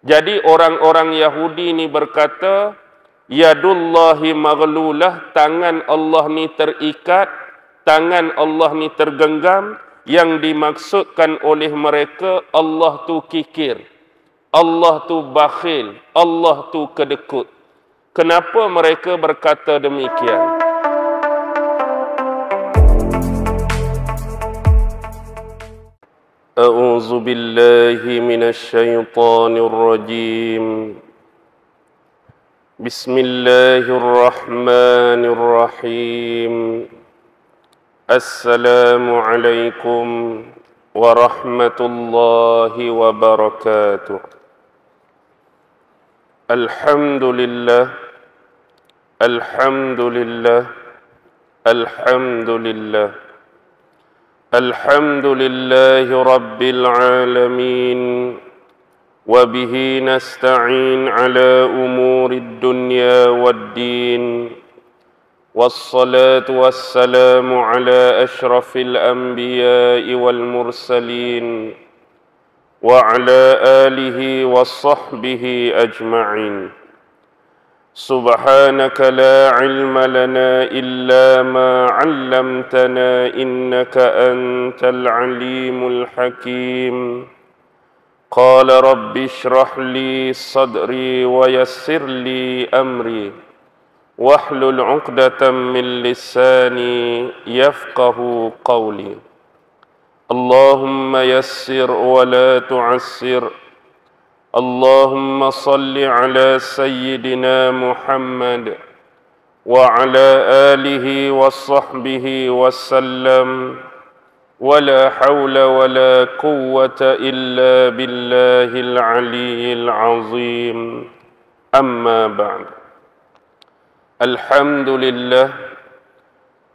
Jadi orang-orang Yahudi ni berkata, yadullahi maghlulah, tangan Allah ni terikat, tangan Allah ni tergenggam. Yang dimaksudkan oleh mereka, Allah tu kikir, Allah tu bakhil, Allah tu kedekut. Kenapa mereka berkata demikian? A'udzu billahi minasy syaithanir rajim. Bismillahirrahmanirrahim. Assalamualaikum warahmatullahi wabarakatuh. Alhamdulillah, alhamdulillah, alhamdulillah. Alhamdulillahi rabbil alamin. Wabihi nasta'in ala umurid dunya waddin. Wassalatu wassalamu ala ashrafil anbiya'i wal mursalin. Wa ala alihi wa sahbihi ajma'in. Subhanaka la ilma lana illa ma 'allamtana innaka antal alimul hakim. Qala rabbi shrah li sadri wa yassir li amri wahlul 'uqdatam min lisani yafqahu qawli. Allahumma yassir wa la tu'assir. Allahumma salli ala sayyidina Muhammad wa ala alihi wa sahbihi wa sallam. Wa la hawla wa la quwwata illa billahil aliyyil azim. Amma ba'd. Alhamdulillah,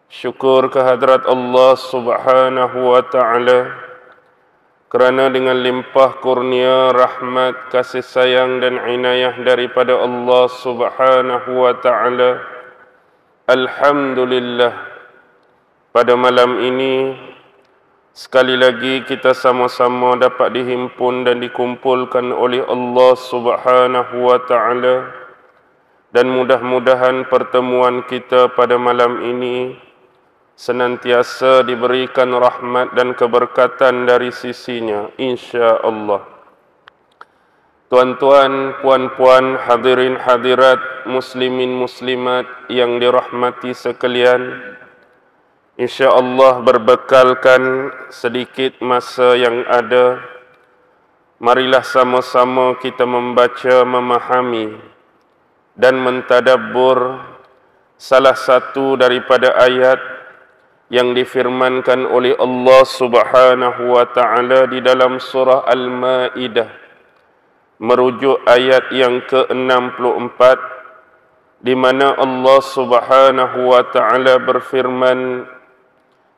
syukur kehadrat Allah subhanahu wa ta'ala, kerana dengan limpah kurnia, rahmat, kasih sayang dan inayah daripada Allah subhanahu wa ta'ala, alhamdulillah, pada malam ini sekali lagi kita sama-sama dapat dihimpun dan dikumpulkan oleh Allah subhanahu wa ta'ala. Dan mudah-mudahan pertemuan kita pada malam ini senantiasa diberikan rahmat dan keberkatan dari sisinya, insya-Allah. Tuan-tuan, puan-puan, hadirin hadirat, muslimin muslimat yang dirahmati sekalian, insya-Allah berbekalkan sedikit masa yang ada, marilah sama-sama kita membaca, memahami dan mentadabbur salah satu daripada ayat yang difirmankan oleh Allah subhanahu wa ta'ala di dalam surah Al-Ma'idah, merujuk ayat yang ke-64, di mana Allah subhanahu wa ta'ala berfirman,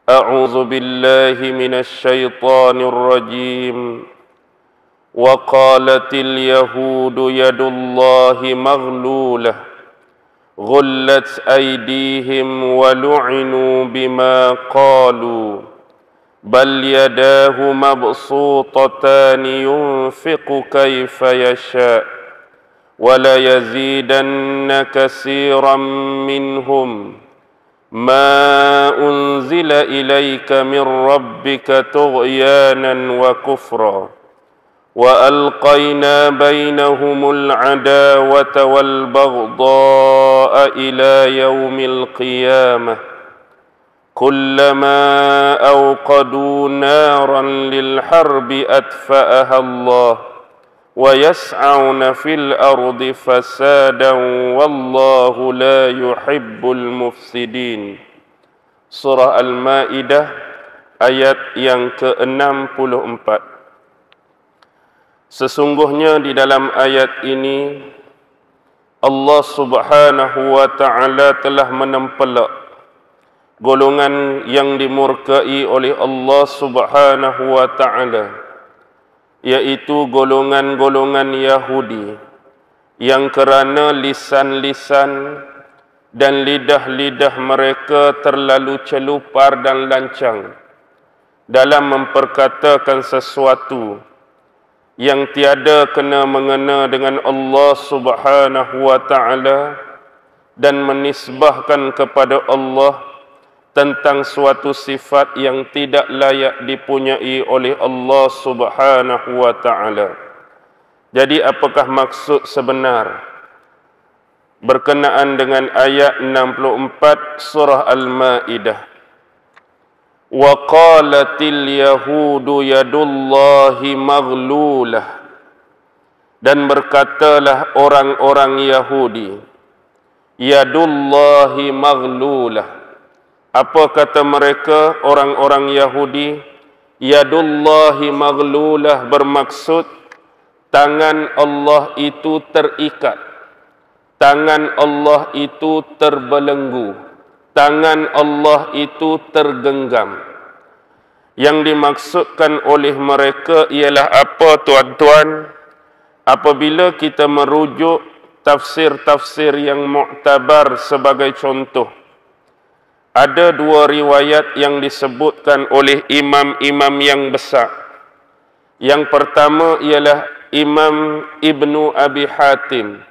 A'udzu billahi minasy syaithanir rajim. Wa qalatil yahudu yadullahi maghlulah ghullat aydihim wa lu'inu bima qalu bal yadahu mabsutatan yunfiqu kayfa yasha wa la yazidanna katsiran minhum ma unzila ilayka min rabbika tughyanan wa kufra. وَأَلْقَيْنَا بَيْنَهُمُ الْعَدَاوَةَ وَالْبَغْضَاءَ إِلَى يَوْمِ الْقِيَامَةِ كُلَّمَا أَوْقَدُوا نَارًا لِلْحَرْبِ أَطْفَأَهَا اللَّهُ وَيَسْعَوْنَ فِي الْأَرْضِ فَسَادًا وَاللَّهُ لَا يُحِبُّ الْمُفْسِدِينَ. Surah Al-Ma'idah ayat yang ke-64. Sesungguhnya di dalam ayat ini Allah subhanahu wa ta'ala telah menempelak golongan yang dimurkai oleh Allah subhanahu wa ta'ala, yaitu golongan-golongan Yahudi yang kerana lisan-lisan dan lidah-lidah mereka terlalu celupar dan lancang dalam memperkatakan sesuatu, yang tiada kena mengena dengan Allah Subhanahu wa taala dan menisbahkan kepada Allah tentang suatu sifat yang tidak layak dipunyai oleh Allah Subhanahu wa taala. Jadi apakah maksud sebenar berkenaan dengan ayat 64 surah Al-Maidah? Wa qalatil yahudu yadullahi maghlulah, dan berkatalah orang-orang Yahudi, yadullahi maghlulah. Apa kata mereka orang-orang Yahudi? Yadullahi maghlulah bermaksud tangan Allah itu terikat, tangan Allah itu terbelenggu, tangan Allah itu tergenggam. Yang dimaksudkan oleh mereka ialah apa, tuan-tuan? Apabila kita merujuk tafsir-tafsir yang muktabar sebagai contoh, ada dua riwayat yang disebutkan oleh imam-imam yang besar. Yang pertama ialah Imam Ibnu Abi Hatim,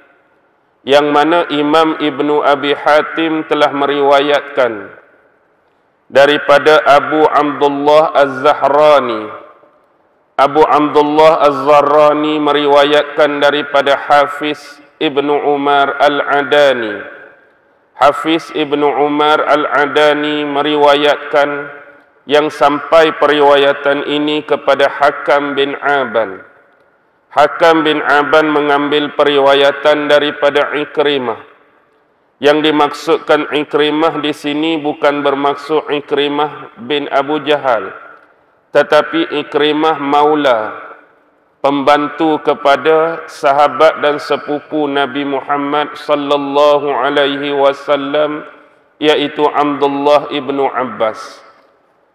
yang mana Imam Ibnu Abi Hatim telah meriwayatkan daripada Abu Abdullah Az-Zahrani. Abu Abdullah Az-Zahrani meriwayatkan daripada Hafiz Ibnu Umar Al-Adani. Hafiz Ibnu Umar Al-Adani meriwayatkan yang sampai periwayatan ini kepada Hakam bin Aban. Hakam bin Aban mengambil periwayatan daripada Ikrimah. Yang dimaksudkan Ikrimah di sini bukan bermaksud Ikrimah bin Abu Jahal, tetapi Ikrimah maula, pembantu kepada sahabat dan sepupu Nabi Muhammad sallallahu alaihi wasallam, yaitu Abdullah ibnu Abbas.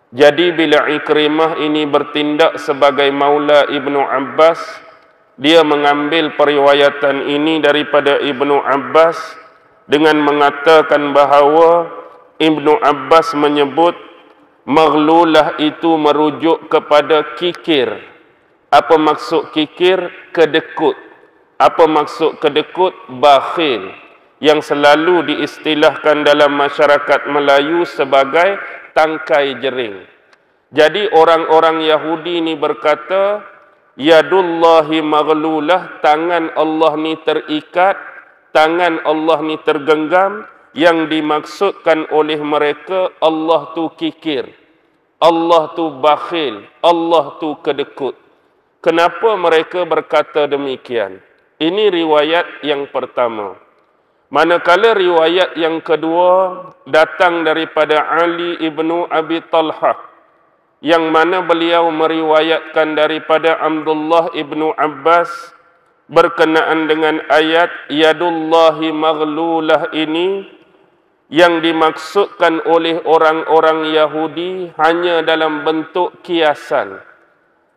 Jadi bila Ikrimah ini bertindak sebagai maula Ibnu Abbas, dia mengambil periwayatan ini daripada Ibnu Abbas dengan mengatakan bahawa Ibnu Abbas menyebut maghlulah itu merujuk kepada kikir. Apa maksud kikir? Kedekut. Apa maksud kedekut? Bakhil, yang selalu diistilahkan dalam masyarakat Melayu sebagai tangkai jering. Jadi orang-orang Yahudi ni berkata, yadullahi maghlulah, tangan Allah ni terikat, tangan Allah ni tergenggam. Yang dimaksudkan oleh mereka, Allah tu kikir, Allah tu bakhil, Allah tu kedekut. Kenapa mereka berkata demikian? Ini riwayat yang pertama. Manakala riwayat yang kedua datang daripada Ali ibnu Abi Talhah, yang mana beliau meriwayatkan daripada Abdullah ibnu Abbas berkenaan dengan ayat yadullahi maghlulah ini, yang dimaksudkan oleh orang-orang Yahudi hanya dalam bentuk kiasan.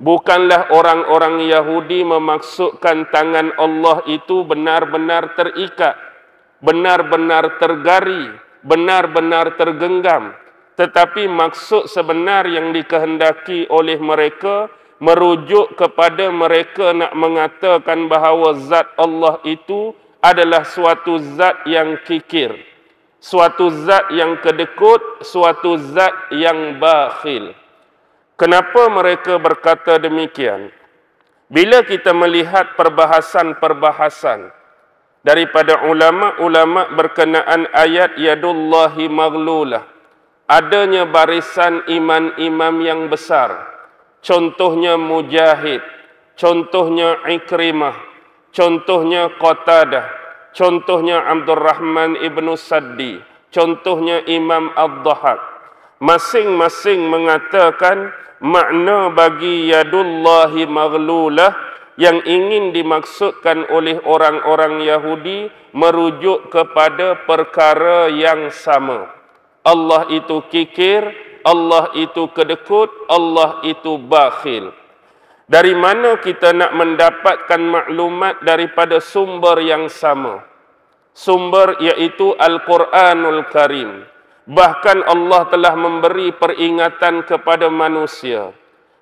Bukanlah orang-orang Yahudi memaksudkan tangan Allah itu benar-benar terikat, benar-benar tergari, benar-benar tergenggam. Tetapi maksud sebenar yang dikehendaki oleh mereka merujuk kepada mereka nak mengatakan bahawa zat Allah itu adalah suatu zat yang kikir, suatu zat yang kedekut, suatu zat yang bakhil. Kenapa mereka berkata demikian? Bila kita melihat perbahasan-perbahasan daripada ulama-ulama berkenaan ayat yadullahi maghlulah, adanya barisan imam-imam yang besar, contohnya Mujahid, contohnya Ikrimah, contohnya Qatadah, contohnya Abdurrahman ibnu Saddi, contohnya Imam Ad-Dhahak. Masing-masing mengatakan makna bagi yadullahi maghlulah yang ingin dimaksudkan oleh orang-orang Yahudi merujuk kepada perkara yang sama. Allah itu kikir, Allah itu kedekut, Allah itu bakhil. Dari mana kita nak mendapatkan maklumat daripada sumber yang sama? Sumber iaitu Al-Quranul Karim. Bahkan Allah telah memberi peringatan kepada manusia.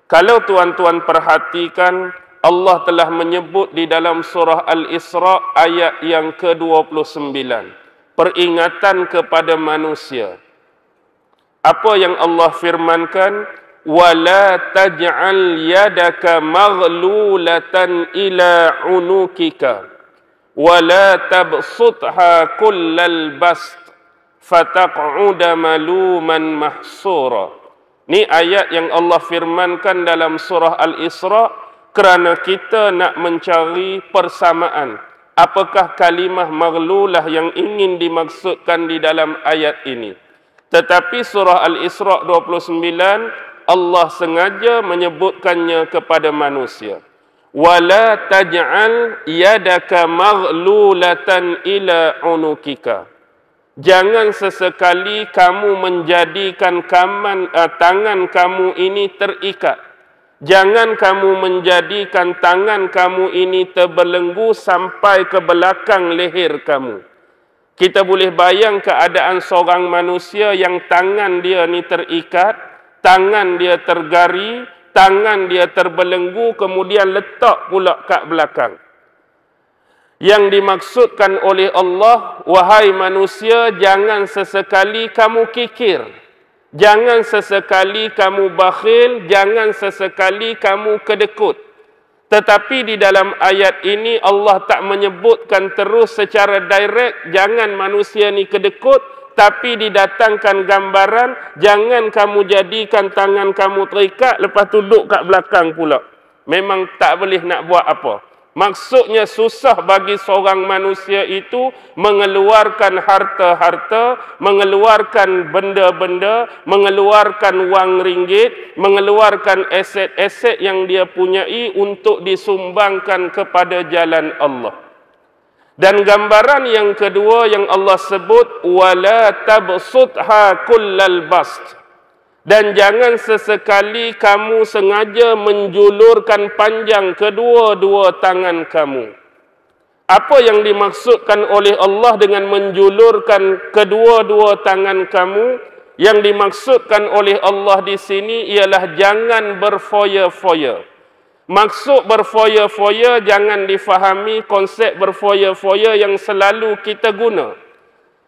Kalau tuan-tuan perhatikan, Allah telah menyebut di dalam surah Al-Isra ayat yang ke-29. Peringatan kepada manusia. Apa yang Allah firmankan? وَلَا تَجْعَلْ يَدَكَ مَغْلُولَةً إِلَىٰ عُنُوكِكَ وَلَا تَبْسُطْهَا كُلَّ الْبَسْطِ فَتَقْعُدَ مَلُومًا مَحْسُورًا. Ini ayat yang Allah firmankan dalam surah Al-Isra kerana kita nak mencari persamaan. Apakah kalimah maghlulah yang ingin dimaksudkan di dalam ayat ini? Tetapi surah Al-Isra 29 Allah sengaja menyebutkannya kepada manusia. Wala taj'al yadaka maghlulatan ila unukika. Jangan sesekali kamu menjadikan tangan kamu ini terikat. Jangan kamu menjadikan tangan kamu ini terbelenggu sampai ke belakang leher kamu. Kita boleh bayang keadaan seorang manusia yang tangan dia ni terikat, tangan dia tergari, tangan dia terbelenggu, kemudian letak pula kat belakang. Yang dimaksudkan oleh Allah, wahai manusia, jangan sesekali kamu kikir. Jangan sesekali kamu bakhil, jangan sesekali kamu kedekut. Tetapi di dalam ayat ini Allah tak menyebutkan terus secara direct, jangan manusia ni kedekut, tapi didatangkan gambaran, jangan kamu jadikan tangan kamu terikat, lepas tu duduk kat belakang pula. Memang tak boleh nak buat apa. Maksudnya susah bagi seorang manusia itu mengeluarkan harta-harta, mengeluarkan benda-benda, mengeluarkan wang ringgit, mengeluarkan aset-aset yang dia punyai untuk disumbangkan kepada jalan Allah. Dan gambaran yang kedua yang Allah sebut, wala tabsutha kullal bast. Dan jangan sesekali kamu sengaja menjulurkan panjang kedua-dua tangan kamu. Apa yang dimaksudkan oleh Allah dengan menjulurkan kedua-dua tangan kamu? Yang dimaksudkan oleh Allah di sini ialah jangan berfoya-foya. Maksud berfoya-foya jangan difahami konsep berfoya-foya yang selalu kita guna.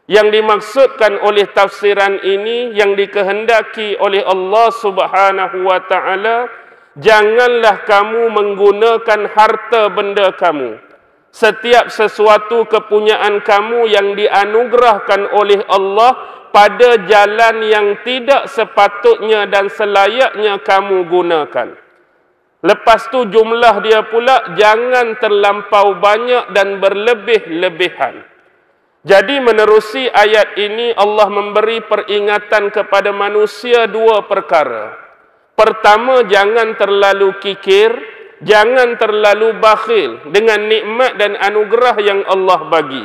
Yang dimaksudkan oleh tafsiran ini, yang dikehendaki oleh Allah Subhanahu wa Ta'ala, janganlah kamu menggunakan harta benda kamu. Setiap sesuatu kepunyaan kamu yang dianugerahkan oleh Allah pada jalan yang tidak sepatutnya dan selayaknya kamu gunakan. Lepas tu jumlah dia pula jangan terlampau banyak dan berlebih-lebihan. Jadi menerusi ayat ini Allah memberi peringatan kepada manusia dua perkara. Pertama, jangan terlalu kikir, jangan terlalu bakhil dengan nikmat dan anugerah yang Allah bagi.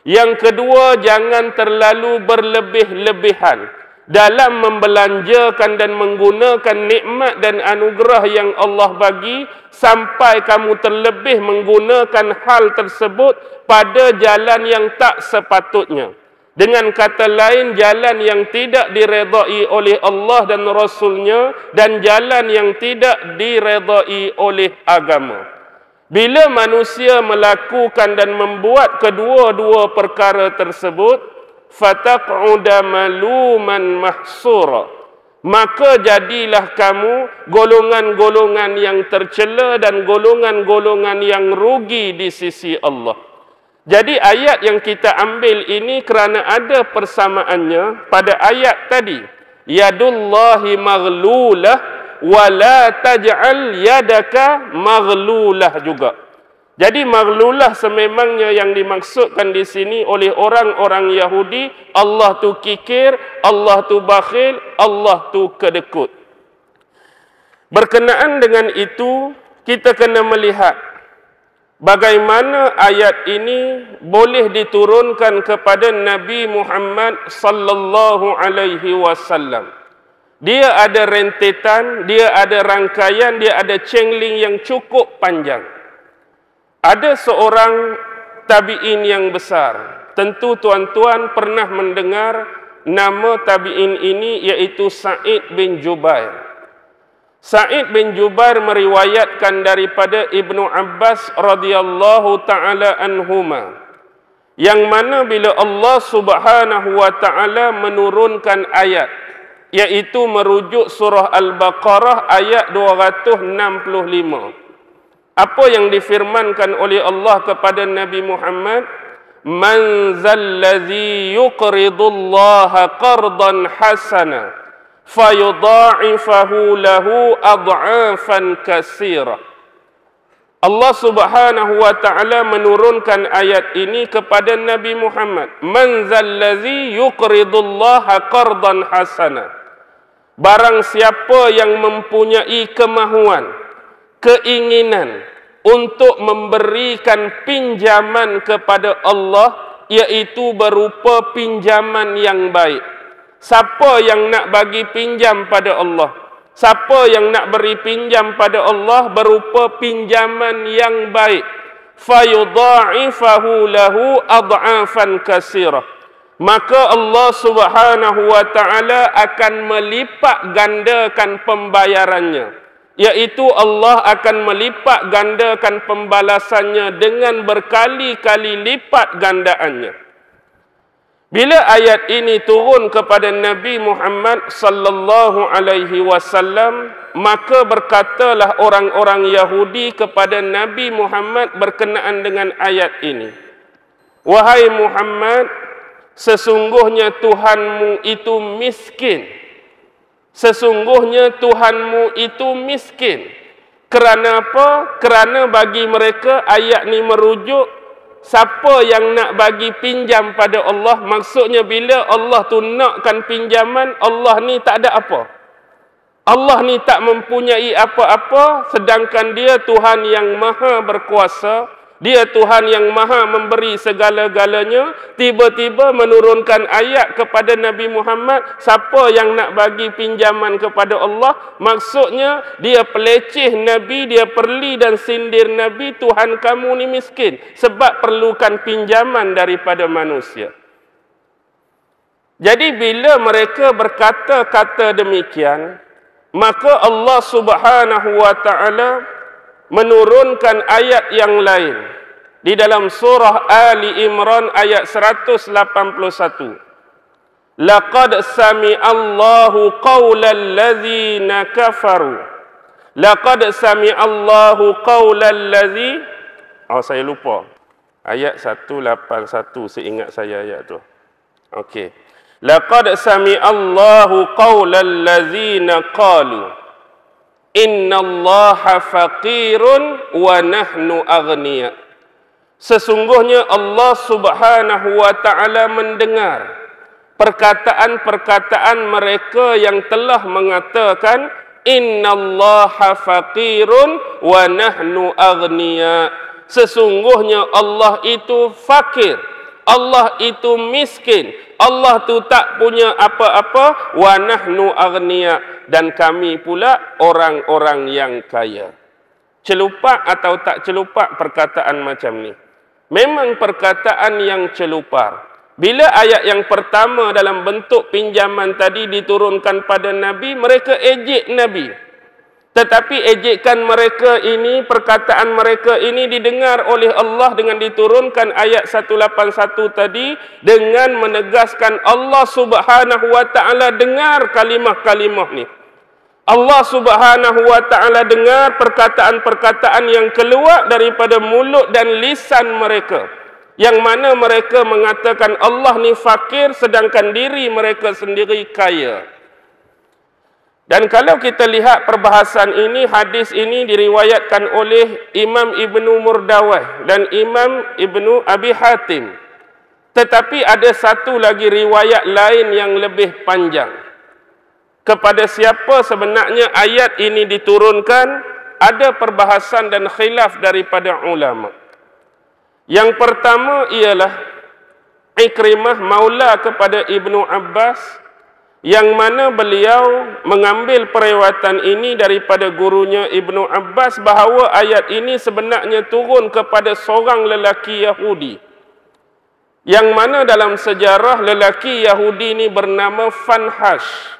Yang kedua, jangan terlalu berlebih-lebihan dalam membelanjakan dan menggunakan nikmat dan anugerah yang Allah bagi sampai kamu terlebih menggunakan hal tersebut pada jalan yang tak sepatutnya. Dengan kata lain, jalan yang tidak diredai oleh Allah dan Rasulnya dan jalan yang tidak diredai oleh agama. Bila manusia melakukan dan membuat kedua-dua perkara tersebut, fataq'uda maluman mahsura, maka jadilah kamu golongan-golongan yang tercela dan golongan-golongan yang rugi di sisi Allah. Jadi ayat yang kita ambil ini kerana ada persamaannya pada ayat tadi. Yadullahi maghlulah wa la taj'al yadaka maghlulah juga. Jadi maghlulah sememangnya yang dimaksudkan di sini oleh orang-orang Yahudi, Allah tu kikir, Allah tu bakhil, Allah tu kedekut. Berkenaan dengan itu, kita kena melihat bagaimana ayat ini boleh diturunkan kepada Nabi Muhammad sallallahu alaihi wasallam. Dia ada rentetan, dia ada rangkaian, dia ada cengling yang cukup panjang. Ada seorang tabi'in yang besar. Tentu tuan-tuan pernah mendengar nama tabi'in ini, iaitu Sa'id bin Jubair. Sa'id bin Jubair meriwayatkan daripada Ibnu Abbas radhiyallahu taala anhuma, yang mana bila Allah Subhanahu wa taala menurunkan ayat, iaitu merujuk surah Al-Baqarah ayat 265. Apa yang difirmankan oleh Allah kepada Nabi Muhammad? Man zallazi yuqridullaha qardan hasana fayudha'ifahu lahu ad'afan katsira. Allah Subhanahu wa taala menurunkan ayat ini kepada Nabi Muhammad. Man zallazi yuqridullaha qardan hasana. Barang siapa yang mempunyai kemahuan, keinginan untuk memberikan pinjaman kepada Allah, iaitu berupa pinjaman yang baik. Siapa yang nak bagi pinjam pada Allah? Siapa yang nak beri pinjam pada Allah berupa pinjaman yang baik? Fayudha'ifahu lahu ad'afan katsira. Maka Allah Subhanahu wa taala akan melipat gandakan pembayarannya, iaitu Allah akan melipat gandakan pembalasannya dengan berkali-kali lipat gandaannya. Bila ayat ini turun kepada Nabi Muhammad sallallahu alaihi wasallam, maka berkatalah orang-orang Yahudi kepada Nabi Muhammad berkenaan dengan ayat ini. Wahai Muhammad, sesungguhnya Tuhanmu itu miskin. Sesungguhnya Tuhanmu itu miskin. Kerana apa? Kerana bagi mereka ayat ni merujuk siapa yang nak bagi pinjam pada Allah, maksudnya bila Allah tu nakkan pinjaman, Allah ni tak ada apa. Allah ni tak mempunyai apa-apa, sedangkan dia Tuhan yang maha berkuasa, dia Tuhan yang maha memberi segala-galanya, tiba-tiba menurunkan ayat kepada Nabi Muhammad, siapa yang nak bagi pinjaman kepada Allah, maksudnya dia peleceh Nabi, dia perli dan sindir Nabi, Tuhan kamu ni miskin, sebab perlukan pinjaman daripada manusia. Jadi bila mereka berkata-kata demikian, maka Allah Subhanahu wa taala menurunkan ayat yang lain di dalam surah Ali Imran ayat 181. Laqad sami'allahu qaulal ladzina kafaru. Laqad sami'allahu qaulal ladzi, saya lupa. Ayat 181, seingat saya ayat tu. Okey. Laqad sami'allahu qaulal ladzina qalu innallaha faqirun wa nahnu aghniya. Sesungguhnya Allah Subhanahu wa taala mendengar perkataan-perkataan mereka yang telah mengatakan innallaha faqirun wa nahnu aghniya. Sesungguhnya Allah itu fakir, Allah itu miskin, Allah tu tak punya apa-apa, wa nahnu aghniya, dan kami pula orang-orang yang kaya. Celupak atau tak celupak perkataan macam ni? Memang perkataan yang celupar. Bila ayat yang pertama dalam bentuk pinjaman tadi diturunkan pada Nabi, mereka ejek Nabi. Tetapi ejekan mereka ini, perkataan mereka ini didengar oleh Allah dengan diturunkan ayat 181 tadi, dengan menegaskan Allah Subhanahu wa taala dengar kalimah-kalimah ni. Allah Subhanahu wa taala dengar perkataan-perkataan yang keluar daripada mulut dan lisan mereka, yang mana mereka mengatakan Allah ni fakir sedangkan diri mereka sendiri kaya. Dan kalau kita lihat perbahasan ini, hadis ini diriwayatkan oleh Imam Ibnu Murdawah dan Imam Ibnu Abi Hatim. Tetapi ada satu lagi riwayat lain yang lebih panjang. Kepada siapa sebenarnya ayat ini diturunkan, ada perbahasan dan khilaf daripada ulama. Yang pertama ialah Ikrimah maula kepada Ibnu Abbas, yang mana beliau mengambil periwayatan ini daripada gurunya Ibnu Abbas, bahawa ayat ini sebenarnya turun kepada seorang lelaki Yahudi, yang mana dalam sejarah lelaki Yahudi ini bernama Fanhash.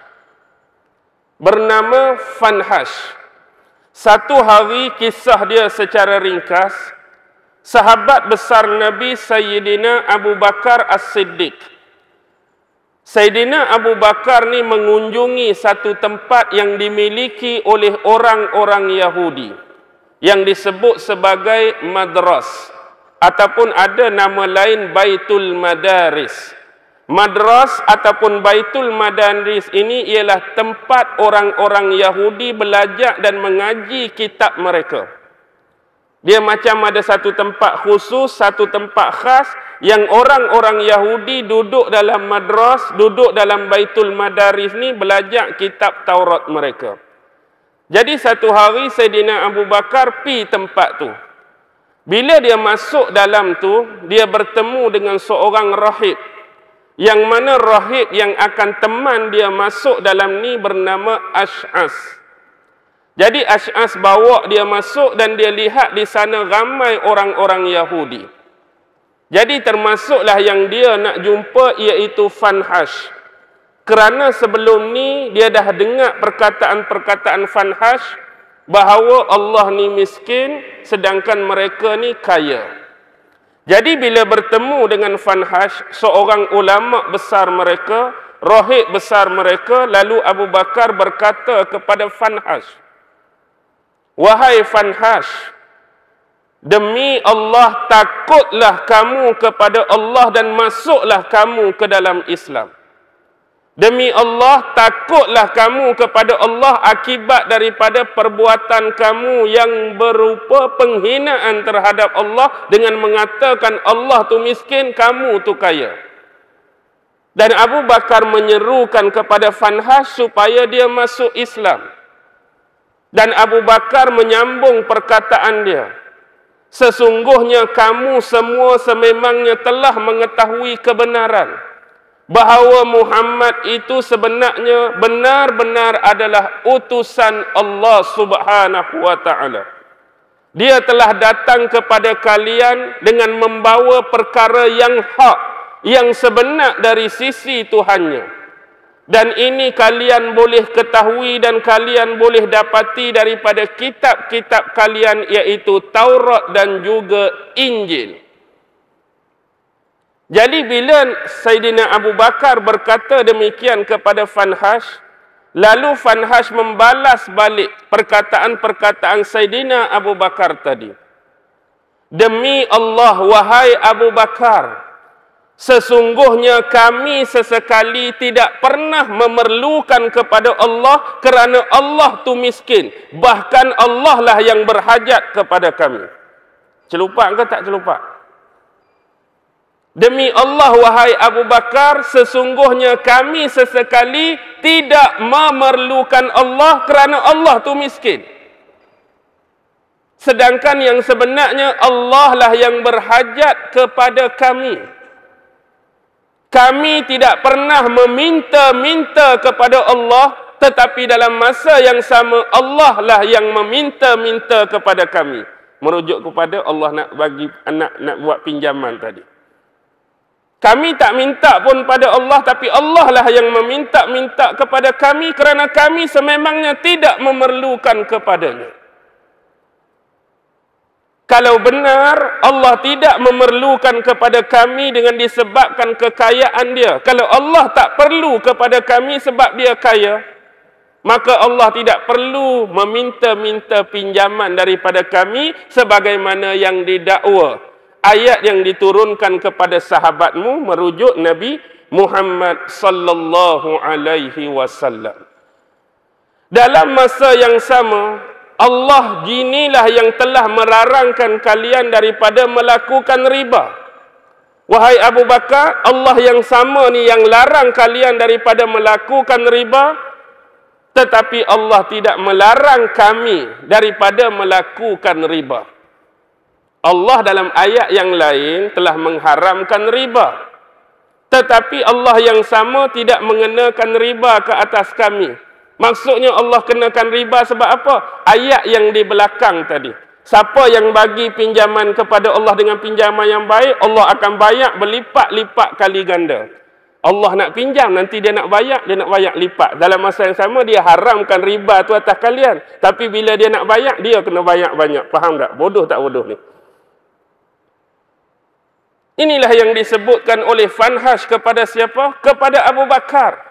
Satu hari, kisah dia secara ringkas, sahabat besar Nabi Sayyidina Abu Bakar As-Siddiq. Sayyidina Abu Bakar ni mengunjungi satu tempat yang dimiliki oleh orang-orang Yahudi yang disebut sebagai madras, ataupun ada nama lain Baitul Madaris. Madras ataupun Baitul Madaris ini ialah tempat orang-orang Yahudi belajar dan mengaji kitab mereka. Dia macam ada satu tempat khusus, satu tempat khas yang orang-orang Yahudi duduk dalam madras, duduk dalam Baitul Madaris ni belajar kitab Taurat mereka. Jadi satu hari Sayyidina Abu Bakar pi tempat tu. Bila dia masuk dalam tu, dia bertemu dengan seorang rahib. Yang mana rahib yang akan teman dia masuk dalam ni bernama Ash'as. Jadi Ash'as bawa dia masuk dan dia lihat di sana ramai orang-orang Yahudi. Jadi termasuklah yang dia nak jumpa iaitu Fanhash. Kerana sebelum ni dia dah dengar perkataan-perkataan Fanhash bahawa Allah ni miskin sedangkan mereka ni kaya. Jadi bila bertemu dengan Fanhash, seorang ulama besar mereka, rahib besar mereka, lalu Abu Bakar berkata kepada Fanhash, "Wahai Fanhash, demi Allah takutlah kamu kepada Allah dan masuklah kamu ke dalam Islam. Demi Allah, takutlah kamu kepada Allah akibat daripada perbuatan kamu yang berupa penghinaan terhadap Allah dengan mengatakan Allah tu miskin, kamu tu kaya." Dan Abu Bakar menyerukan kepada Fanhash supaya dia masuk Islam. Dan Abu Bakar menyambung perkataan dia, "Sesungguhnya kamu semua sememangnya telah mengetahui kebenaran bahawa Muhammad itu sebenarnya benar-benar adalah utusan Allah Subhanahu wa taala. Dia telah datang kepada kalian dengan membawa perkara yang hak, yang sebenar dari sisi Tuhannya. Dan ini kalian boleh ketahui dan kalian boleh dapati daripada kitab-kitab kalian iaitu Taurat dan juga Injil." Jadi bila Sayyidina Abu Bakar berkata demikian kepada Fanhash, lalu Fanhash membalas balik perkataan-perkataan Sayyidina Abu Bakar tadi. "Demi Allah, wahai Abu Bakar, sesungguhnya kami sesekali tidak pernah memerlukan kepada Allah kerana Allah tu miskin. Bahkan Allah lah yang berhajat kepada kami." Celupak ke tak celupak? Demi Allah, wahai Abu Bakar, sesungguhnya kami sesekali tidak memerlukan Allah kerana Allah tu miskin. Sedangkan yang sebenarnya Allah lah yang berhajat kepada kami. Kami tidak pernah meminta-minta kepada Allah, tetapi dalam masa yang sama Allah lah yang meminta-minta kepada kami. Merujuk kepada Allah nak bagi nak buat pinjaman tadi. Kami tak minta pun pada Allah, tapi Allah lah yang meminta-minta kepada kami kerana kami sememangnya tidak memerlukan kepadanya. Kalau benar Allah tidak memerlukan kepada kami dengan disebabkan kekayaan dia, kalau Allah tak perlu kepada kami sebab dia kaya, maka Allah tidak perlu meminta-minta pinjaman daripada kami sebagaimana yang didakwa ayat yang diturunkan kepada sahabatmu merujuk Nabi Muhammad sallallahu alaihi wasallam. Dalam masa yang sama, Allah jinilah yang telah melarangkan kalian daripada melakukan riba. Wahai Abu Bakar, Allah yang sama ni yang larang kalian daripada melakukan riba, tetapi Allah tidak melarang kami daripada melakukan riba. Allah dalam ayat yang lain telah mengharamkan riba. Tetapi Allah yang sama tidak mengenakan riba ke atas kami. Maksudnya Allah kenakan riba sebab apa? Ayat yang di belakang tadi. Siapa yang bagi pinjaman kepada Allah dengan pinjaman yang baik, Allah akan bayar berlipat-lipat kali ganda. Allah nak pinjam, nanti dia nak bayar lipat. Dalam masa yang sama, dia haramkan riba tu atas kalian. Tapi bila dia nak bayar, dia kena bayar banyak. Faham tak? Bodoh tak bodoh ni? Inilah yang disebutkan oleh Fanhash kepada siapa? Kepada Abu Bakar.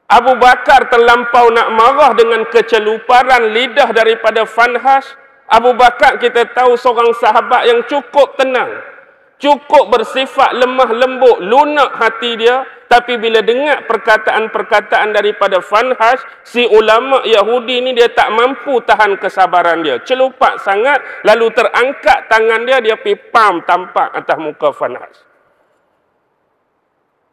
Abu Bakar terlampau nak marah dengan keceluparan lidah daripada Fanhash. Abu Bakar kita tahu seorang sahabat yang cukup tenang, cukup bersifat lemah lembut, lunak hati dia. Tapi bila dengar perkataan-perkataan daripada Fanhash, si ulama Yahudi ni dia tak mampu tahan kesabaran dia. Celupak sangat, lalu terangkat tangan dia, dia pergi pam tampak atas muka Fanhash.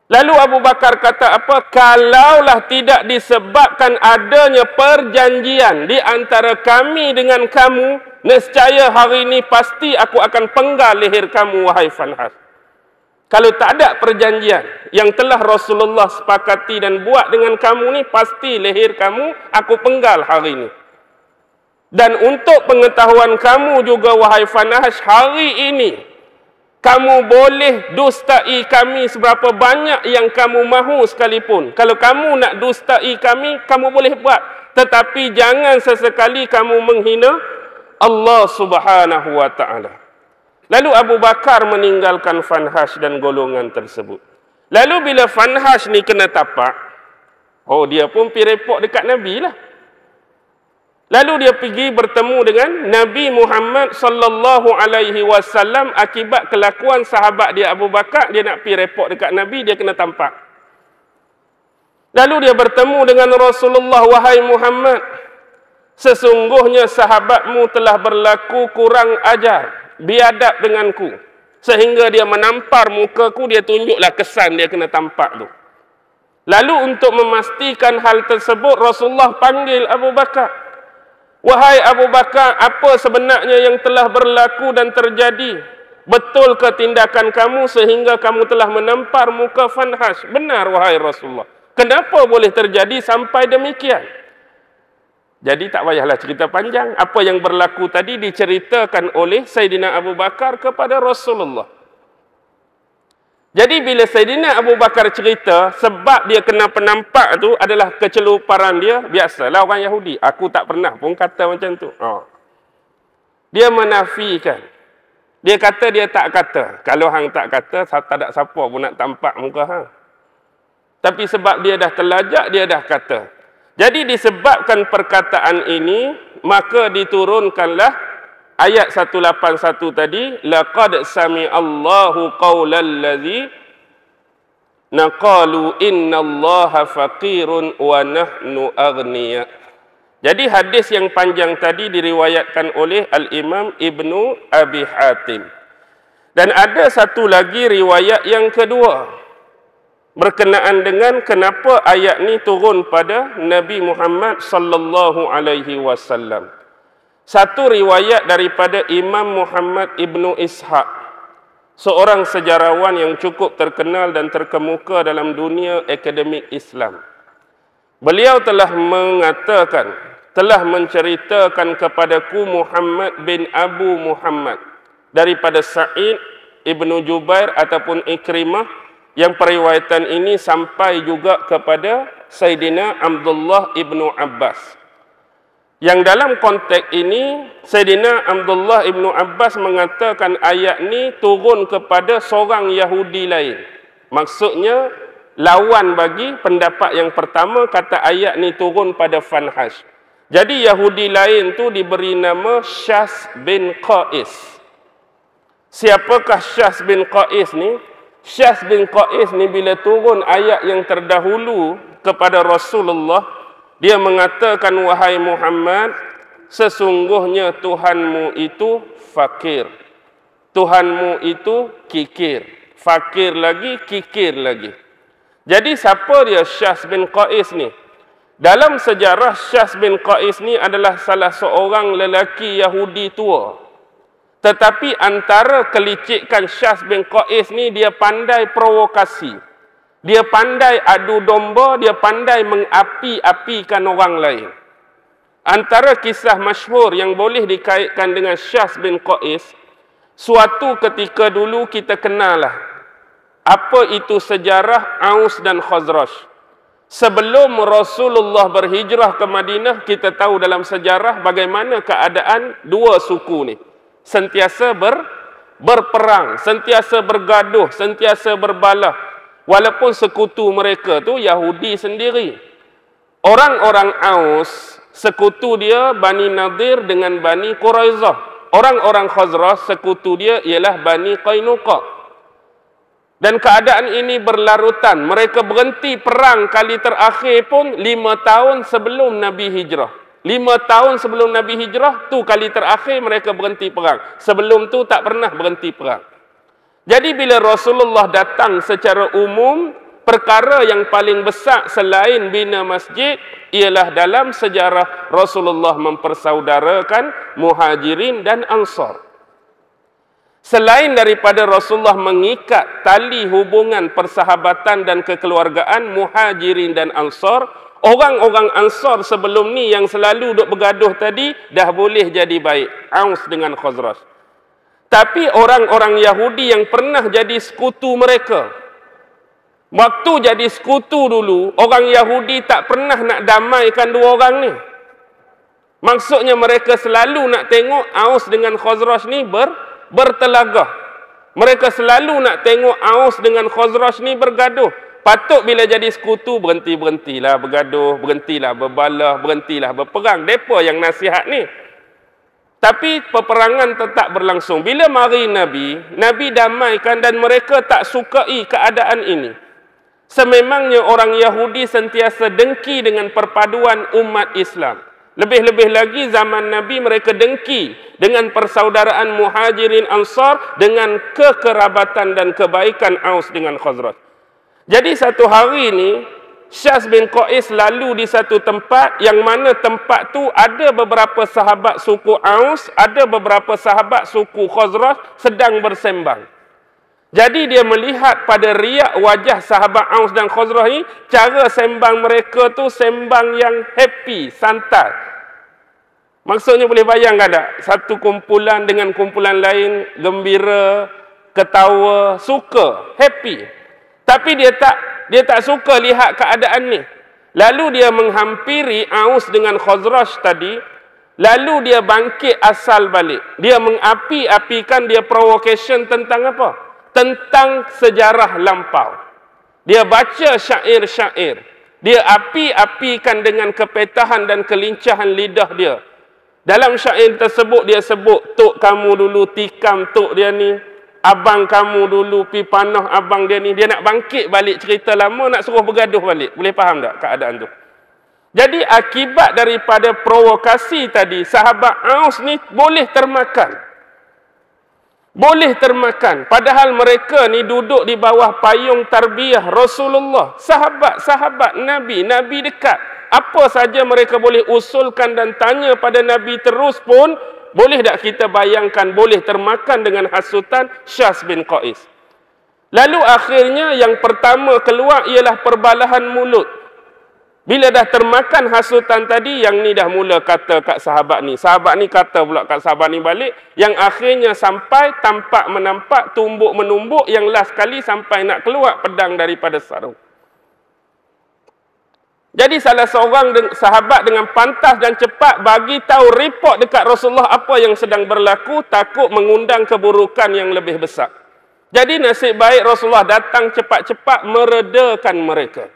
Lalu Abu Bakar kata apa? Kalaulah tidak disebabkan adanya perjanjian di antara kami dengan kamu, nescaya hari ini pasti aku akan penggal leher kamu, wahai Fanhash. Kalau tak ada perjanjian yang telah Rasulullah sepakati dan buat dengan kamu ni, pasti leher kamu aku penggal hari ini. Dan untuk pengetahuan kamu juga, wahai Fanhash, hari ini kamu boleh dustai kami seberapa banyak yang kamu mahu sekalipun. Kalau kamu nak dustai kami, kamu boleh buat. Tetapi jangan sesekali kamu menghina Allah Subhanahu wa ta'ala. Lalu Abu Bakar meninggalkan Fanhash dan golongan tersebut. Lalu bila Fanhash ni kena tapak, oh dia pun pergi report dekat Nabi lah. Lalu dia pergi bertemu dengan Nabi Muhammad sallallahu alaihi wasallam akibat kelakuan sahabat dia Abu Bakar. Dia nak pergi report dekat Nabi, dia kena tampak. Lalu dia bertemu dengan Rasulullah, wahai Muhammad, sesungguhnya sahabatmu telah berlaku kurang ajar, biadab denganku, sehingga dia menampar mukaku. Dia tunjuklah kesan dia kena tampak tu. Lalu untuk memastikan hal tersebut, Rasulullah panggil Abu Bakar. Wahai Abu Bakar, apa sebenarnya yang telah berlaku dan terjadi? Betul ke tindakan kamu sehingga kamu telah menampar muka Fanhash? Benar, wahai Rasulullah. Kenapa boleh terjadi sampai demikian? Jadi tak payahlah cerita panjang. Apa yang berlaku tadi diceritakan oleh Sayyidina Abu Bakar kepada Rasulullah. Jadi bila Sayyidina Abu Bakar cerita, sebab dia kena penampak tu adalah keceluparan dia. Biasalah orang Yahudi. Aku tak pernah pun kata macam tu. Dia menafikan. Dia kata dia tak kata. Kalau hang tak kata, tak ada siapa pun nak tampak muka hang. Tapi sebab dia dah terlajak, dia dah kata. Jadi disebabkan perkataan ini, maka diturunkanlah ayat 181 tadi, laqad sami'allahu qaulal ladzi naqalu innallaha faqirun wa nahnu aghniya. Jadi hadis yang panjang tadi diriwayatkan oleh Al-Imam Ibnu Abi Hatim. Dan ada satu lagi riwayat yang kedua berkenaan dengan kenapa ayat ni turun pada Nabi Muhammad sallallahu alaihi wasallam. Satu riwayat daripada Imam Muhammad Ibnu Ishaq, seorang sejarawan yang cukup terkenal dan terkemuka dalam dunia akademik Islam. Beliau telah mengatakan, telah menceritakan kepadaku Muhammad bin Abu Muhammad daripada Sa'id Ibnu Jubair ataupun Ikrimah, yang periwayatan ini sampai juga kepada Sayyidina Abdullah Ibnu Abbas. Yang dalam konteks ini, Sayyidina Abdullah Ibnu Abbas mengatakan ayat ni turun kepada seorang Yahudi lain. Maksudnya, lawan bagi pendapat yang pertama, kata ayat ni turun pada Fanhash. Jadi Yahudi lain tu diberi nama Syas bin Qais. Siapakah Syas bin Qais ni? Syas bin Qais ni bila turun ayat yang terdahulu kepada Rasulullah, dia mengatakan, wahai Muhammad, sesungguhnya Tuhanmu itu fakir. Tuhanmu itu kikir. Fakir lagi, kikir lagi. Jadi siapa dia Syas bin Qais ni? Dalam sejarah, Syas bin Qais ni adalah salah seorang lelaki Yahudi tua. Tetapi antara kelicikan Syas bin Qais ni, dia pandai provokasi. Dia pandai adu domba, dia pandai mengapi-apikan orang lain. Antara kisah masyhur yang boleh dikaitkan dengan Syas bin Qais, suatu ketika dulu kita kenal lah Apa itu sejarah Aus dan Khazraj? Sebelum Rasulullah berhijrah ke Madinah, kita tahu dalam sejarah bagaimana keadaan dua suku ni. Sentiasa berperang, sentiasa bergaduh, sentiasa berbalah. Walaupun sekutu mereka tu Yahudi sendiri. Orang-orang Aus, sekutu dia Bani Nadir dengan Bani Quraizah. Orang-orang Khazraj, sekutu dia ialah Bani Qainuqa. Dan keadaan ini berlarutan. Mereka berhenti perang kali terakhir pun 5 tahun sebelum Nabi hijrah. 5 tahun sebelum Nabi hijrah, tu kali terakhir mereka berhenti perang. Sebelum tu tak pernah berhenti perang. Jadi bila Rasulullah datang secara umum, perkara yang paling besar selain bina masjid ialah dalam sejarah Rasulullah mempersaudarakan Muhajirin dan Ansar. Selain daripada Rasulullah mengikat tali hubungan persahabatan dan kekeluargaan Muhajirin dan Ansar, orang-orang Ansar sebelum ni yang selalu duk bergaduh tadi dah boleh jadi baik, Aus dengan Khazraj. Tapi orang-orang Yahudi yang pernah jadi sekutu mereka, waktu jadi sekutu dulu, orang Yahudi tak pernah nak damaikan dua orang ni. Maksudnya mereka selalu nak tengok Aus dengan Khazraj ni bertelagah. Mereka selalu nak tengok Aus dengan Khazraj ni bergaduh. Patut bila jadi sekutu berhentilah bergaduh, berhentilah berbalah, berhentilah berperang. Depa yang nasihat ni. Tapi peperangan tetap berlangsung. Bila mari Nabi damaikan dan mereka tak sukai keadaan ini. Sememangnya orang Yahudi sentiasa dengki dengan perpaduan umat Islam. Lebih-lebih lagi zaman Nabi mereka dengki dengan persaudaraan Muhajirin Ansar dengan kekerabatan dan kebaikan Aus dengan Khazraj. Jadi satu hari ni Syas bin Qais lalu di satu tempat yang mana tempat tu ada beberapa sahabat suku Aus, ada beberapa sahabat suku Khazraj sedang bersembang. Jadi dia melihat pada riak wajah sahabat Aus dan Khazraj ni, cara sembang mereka tu sembang yang happy, santai. Maksudnya boleh bayangkan tak? Satu kumpulan dengan kumpulan lain, gembira, ketawa, suka, happy. Tapi dia tak suka lihat keadaan ni. Lalu dia menghampiri Aus dengan Khazraj tadi, lalu dia bangkit asal balik. Dia mengapi-apikan, dia provocation tentang apa? Tentang sejarah lampau. Dia baca syair-syair. Dia api-apikan dengan kepetahan dan kelincahan lidah dia. Dalam syair tersebut dia sebut, tok kamu dulu tikam tok dia ni, abang kamu dulu pi panah abang dia ni. Dia nak bangkit balik cerita lama, nak suruh bergaduh balik. Boleh faham tak keadaan tu? Jadi akibat daripada provokasi tadi, sahabat Aus ni boleh termakan. Boleh termakan. Padahal mereka ni duduk di bawah payung tarbiyah Rasulullah. Sahabat-sahabat Nabi dekat. Apa saja mereka boleh usulkan dan tanya pada Nabi terus pun, boleh tak kita bayangkan boleh termakan dengan hasutan Syas bin Qais. Lalu akhirnya yang pertama keluar ialah perbalahan mulut. Bila dah termakan hasutan tadi, yang ni dah mula kata kat sahabat ni. Sahabat ni kata pula kat sahabat ni balik. Yang akhirnya sampai tampak menampak, tumbuk menumbuk. Yang last kali sampai nak keluar pedang daripada sarung. Jadi salah seorang sahabat dengan pantas dan cepat bagi tahu report dekat Rasulullah apa yang sedang berlaku, takut mengundang keburukan yang lebih besar. Jadi nasib baik Rasulullah datang cepat-cepat meredakan mereka.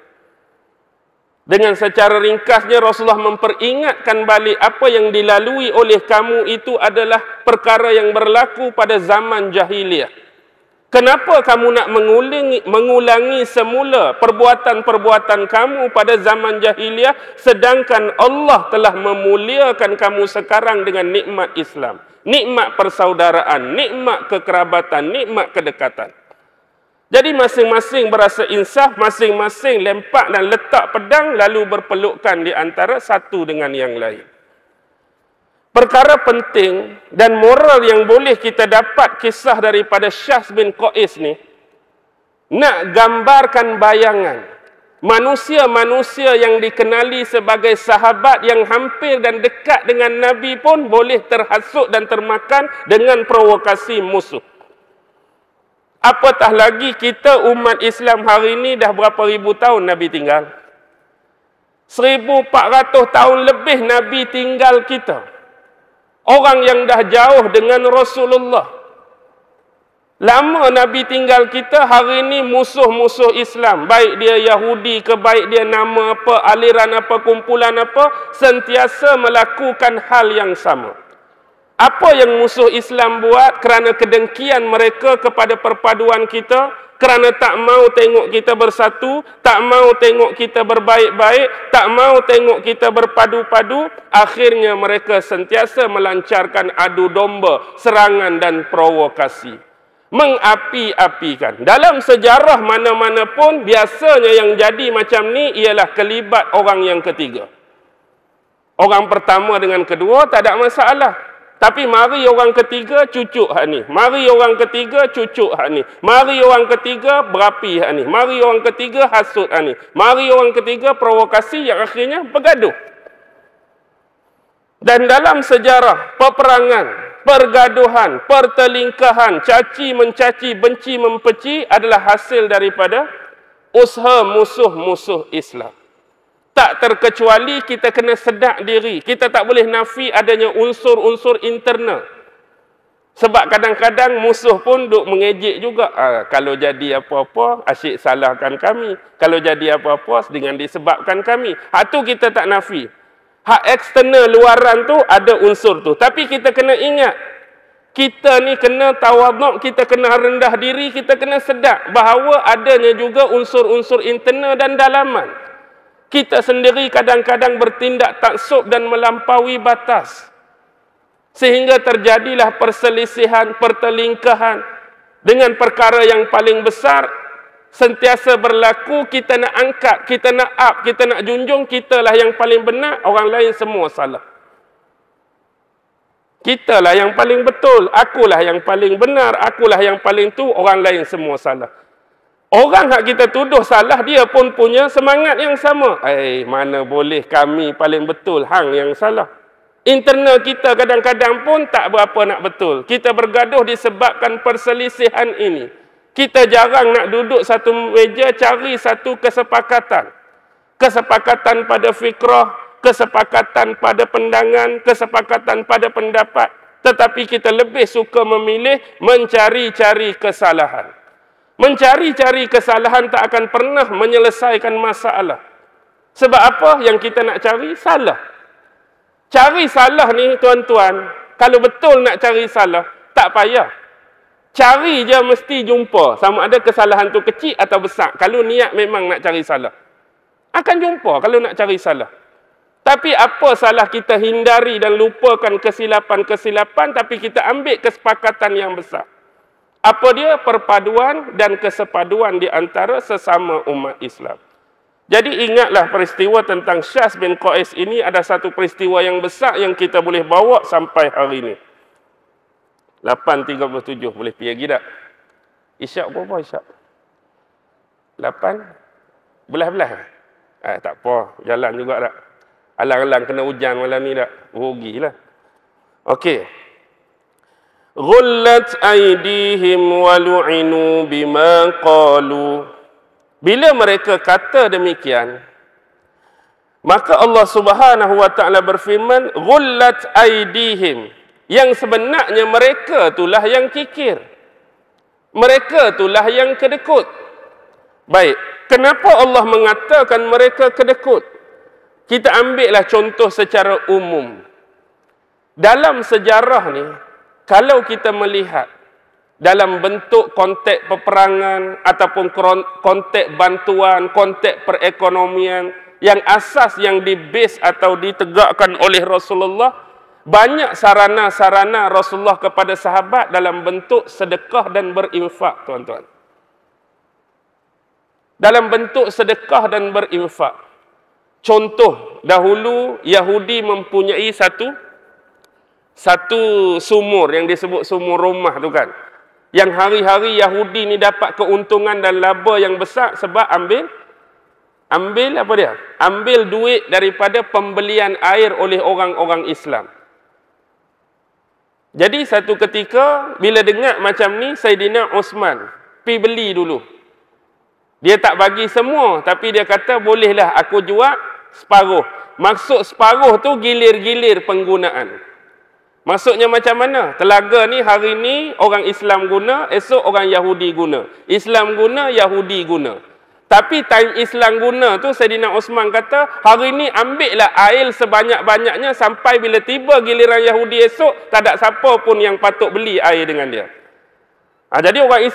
Dengan secara ringkasnya Rasulullah memperingatkan balik apa yang dilalui oleh kamu itu adalah perkara yang berlaku pada zaman jahiliah. Kenapa kamu nak mengulangi semula perbuatan-perbuatan kamu pada zaman jahiliah, sedangkan Allah telah memuliakan kamu sekarang dengan nikmat Islam, nikmat persaudaraan, nikmat kekerabatan, nikmat kedekatan. Jadi masing-masing berasa insaf, masing-masing lempak dan letak pedang lalu berpelukan di antara satu dengan yang lain. Perkara penting dan moral yang boleh kita dapat kisah daripada Syas bin Qais ni, nak gambarkan bayangan manusia-manusia yang dikenali sebagai sahabat yang hampir dan dekat dengan Nabi pun boleh terhasut dan termakan dengan provokasi musuh. Apatah lagi kita umat Islam hari ini dah berapa ribu tahun Nabi tinggal? 1400 tahun lebih Nabi tinggal kita. Orang yang dah jauh dengan Rasulullah. Lama Nabi tinggal kita, hari ini musuh-musuh Islam, baik dia Yahudi ke, baik dia nama apa, aliran apa, kumpulan apa, sentiasa melakukan hal yang sama. Apa yang musuh Islam buat? Kerana kedengkian mereka kepada perpaduan kita, kerana tak mau tengok kita bersatu, tak mau tengok kita berbaik-baik, tak mau tengok kita berpadu-padu, akhirnya mereka sentiasa melancarkan adu domba, serangan dan provokasi. Mengapi-apikan. Dalam sejarah mana-mana pun, biasanya yang jadi macam ni ialah kelibat orang yang ketiga. Orang pertama dengan kedua tak ada masalah. Tapi mari orang ketiga cucuk hak ni. Mari orang ketiga cucuk hak ni. Mari orang ketiga berapi hak ni. Mari orang ketiga hasut hak ni. Mari orang ketiga provokasi yang akhirnya bergaduh. Dan dalam sejarah peperangan, pergaduhan, pertelingkahan, caci mencaci, benci mempeci adalah hasil daripada usaha musuh-musuh Islam. Tak terkecuali kita kena sedar diri. Kita tak boleh nafi adanya unsur-unsur internal. Sebab kadang-kadang musuh pun duk mengejek juga. Kalau jadi apa-apa, asyik salahkan kami. Kalau jadi apa-apa, dengan disebabkan kami. Hak tu kita tak nafi. Hak eksternal luaran tu ada unsur tu. Tapi kita kena ingat. Kita ni kena tawaduk, kita kena rendah diri, kita kena sedar bahawa adanya juga unsur-unsur internal dan dalaman. Kita sendiri kadang-kadang bertindak taksub dan melampaui batas. Sehingga terjadilah perselisihan, pertelingkahan. Dengan perkara yang paling besar, sentiasa berlaku, kita nak angkat, kita nak up, kita nak junjung, kitalah yang paling benar, orang lain semua salah. Kitalah yang paling betul, akulah yang paling benar, akulah yang paling tu, orang lain semua salah. Orang hak kita tuduh salah, dia pun punya semangat yang sama. Mana boleh kami paling betul, hang yang salah. Internal kita kadang-kadang pun tak berapa nak betul. Kita bergaduh disebabkan perselisihan ini. Kita jarang nak duduk satu meja cari satu kesepakatan. Kesepakatan pada fikrah, kesepakatan pada pandangan, kesepakatan pada pendapat. Tetapi kita lebih suka memilih mencari-cari kesalahan. Mencari-cari kesalahan tak akan pernah menyelesaikan masalah. Sebab apa yang kita nak cari? Salah. Cari salah ni tuan-tuan, kalau betul nak cari salah, tak payah. Cari je mesti jumpa. Sama ada kesalahan tu kecil atau besar. Kalau niat memang nak cari salah, akan jumpa kalau nak cari salah. Tapi apa salah kita hindari dan lupakan kesilapan-kesilapan, tapi kita ambil kesepakatan yang besar. Apa dia? Perpaduan dan kesepaduan di antara sesama umat Islam. Jadi ingatlah peristiwa tentang Syas bin Qais ini ada satu peristiwa yang besar yang kita boleh bawa sampai hari ini. 8.37 boleh pergi lagi tak? Isyak berapa isyak? 8? Belah-belah? Tak apa, jalan juga tak? Alang-alang kena hujan malam ni tak? Rugilah. Okey. Ghullat aydihim wa lu'inu bima qalu. Bila mereka kata demikian, maka Allah Subhanahu wa taala berfirman, ghullat aydihim, yang sebenarnya mereka itulah yang kikir. Mereka itulah yang kedekut. Baik, kenapa Allah mengatakan mereka kedekut? Kita ambillah contoh secara umum. Dalam sejarah ni, kalau kita melihat dalam bentuk konteks peperangan ataupun konteks bantuan, konteks perekonomian yang asas yang dibase atau ditegakkan oleh Rasulullah, banyak sarana-sarana Rasulullah kepada sahabat dalam bentuk sedekah dan berinfak, tuan-tuan. Dalam bentuk sedekah dan berinfak. Contoh, dahulu Yahudi mempunyai satu sumur yang disebut sumur rumah tu kan. Yang hari-hari Yahudi ni dapat keuntungan dan laba yang besar sebab ambil apa dia? Ambil duit daripada pembelian air oleh orang-orang Islam. Jadi satu ketika bila dengar macam ni, Saidina Uthman pi beli dulu. Dia tak bagi semua, tapi dia kata bolehlah aku jual separuh. Maksud separuh tu gilir-gilir penggunaan. Maksudnya macam mana? Telaga ni hari ni orang Islam guna, esok orang Yahudi guna. Islam guna, Yahudi guna. Tapi time Islam guna tu Saidina Osman kata, hari ni ambillah air sebanyak-banyaknya sampai bila tiba giliran Yahudi esok, tak ada siapa pun yang patut beli air dengan dia. Jadi orang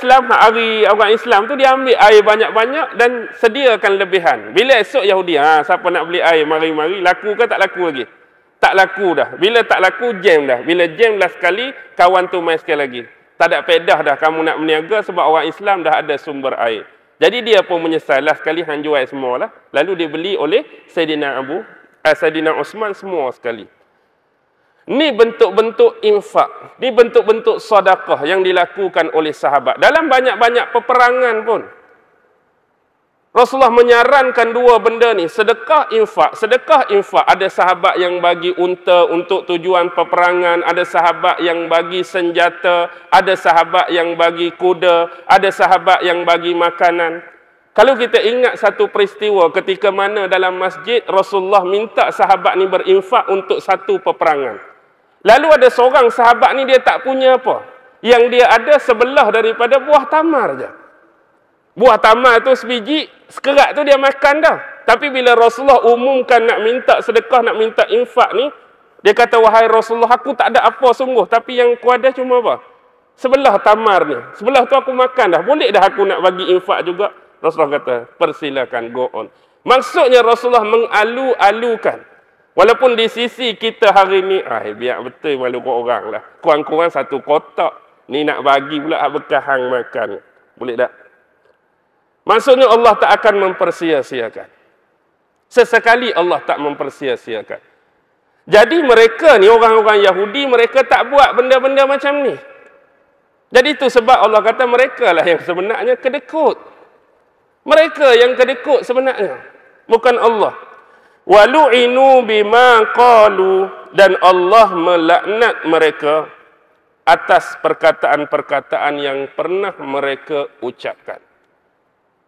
Islam tu dia ambil air banyak-banyak dan sediakan lebihan. Bila esok Yahudi, siapa nak beli air, mari-mari, laku ke tak laku lagi? Tak laku dah. Bila tak laku, jam dah. Bila jam dah sekali, kawan tu mai sekali lagi. Tak ada pedah dah kamu nak berniaga sebab orang Islam dah ada sumber air. Jadi dia pun menyesal lah sekali hang jual semua lah. Lalu dibeli oleh Saidina Osman semua sekali. Ni bentuk-bentuk infak. Ni bentuk-bentuk sedekah yang dilakukan oleh sahabat. Dalam banyak-banyak peperangan pun. Rasulullah menyarankan dua benda ni. Sedekah, infak. Sedekah, infak. Ada sahabat yang bagi unta untuk tujuan peperangan. Ada sahabat yang bagi senjata. Ada sahabat yang bagi kuda. Ada sahabat yang bagi makanan. Kalau kita ingat satu peristiwa ketika mana dalam masjid Rasulullah minta sahabat ni berinfak untuk satu peperangan. Lalu ada seorang sahabat ni dia tak punya apa. Yang dia ada sebelah daripada buah tamar je. Buah tamar tu sebiji, sekerat tu dia makan dah. Tapi bila Rasulullah umumkan nak minta sedekah, nak minta infak ni, dia kata, wahai Rasulullah, aku tak ada apa sungguh. Tapi yang aku ada cuma apa? Sebelah tamar ni. Sebelah tu aku makan dah. Boleh dah aku nak bagi infak juga? Rasulullah kata, persilakan, go on. Maksudnya Rasulullah mengalu-alukan. Walaupun di sisi kita hari ni, biar betul malu orang lah. Kurang-kurang satu kotak. Ni nak bagi pula bekal hang makan. Boleh tak? Maksudnya Allah tak akan mempersia-siakan. Sesekali Allah tak mempersia-siakan. Jadi mereka ni, orang-orang Yahudi, mereka tak buat benda-benda macam ni. Jadi itu sebab Allah kata mereka lah yang sebenarnya kedekut. Mereka yang kedekut sebenarnya. Bukan Allah. Walu'inu bima qalu, dan Allah melaknat mereka atas perkataan-perkataan yang pernah mereka ucapkan.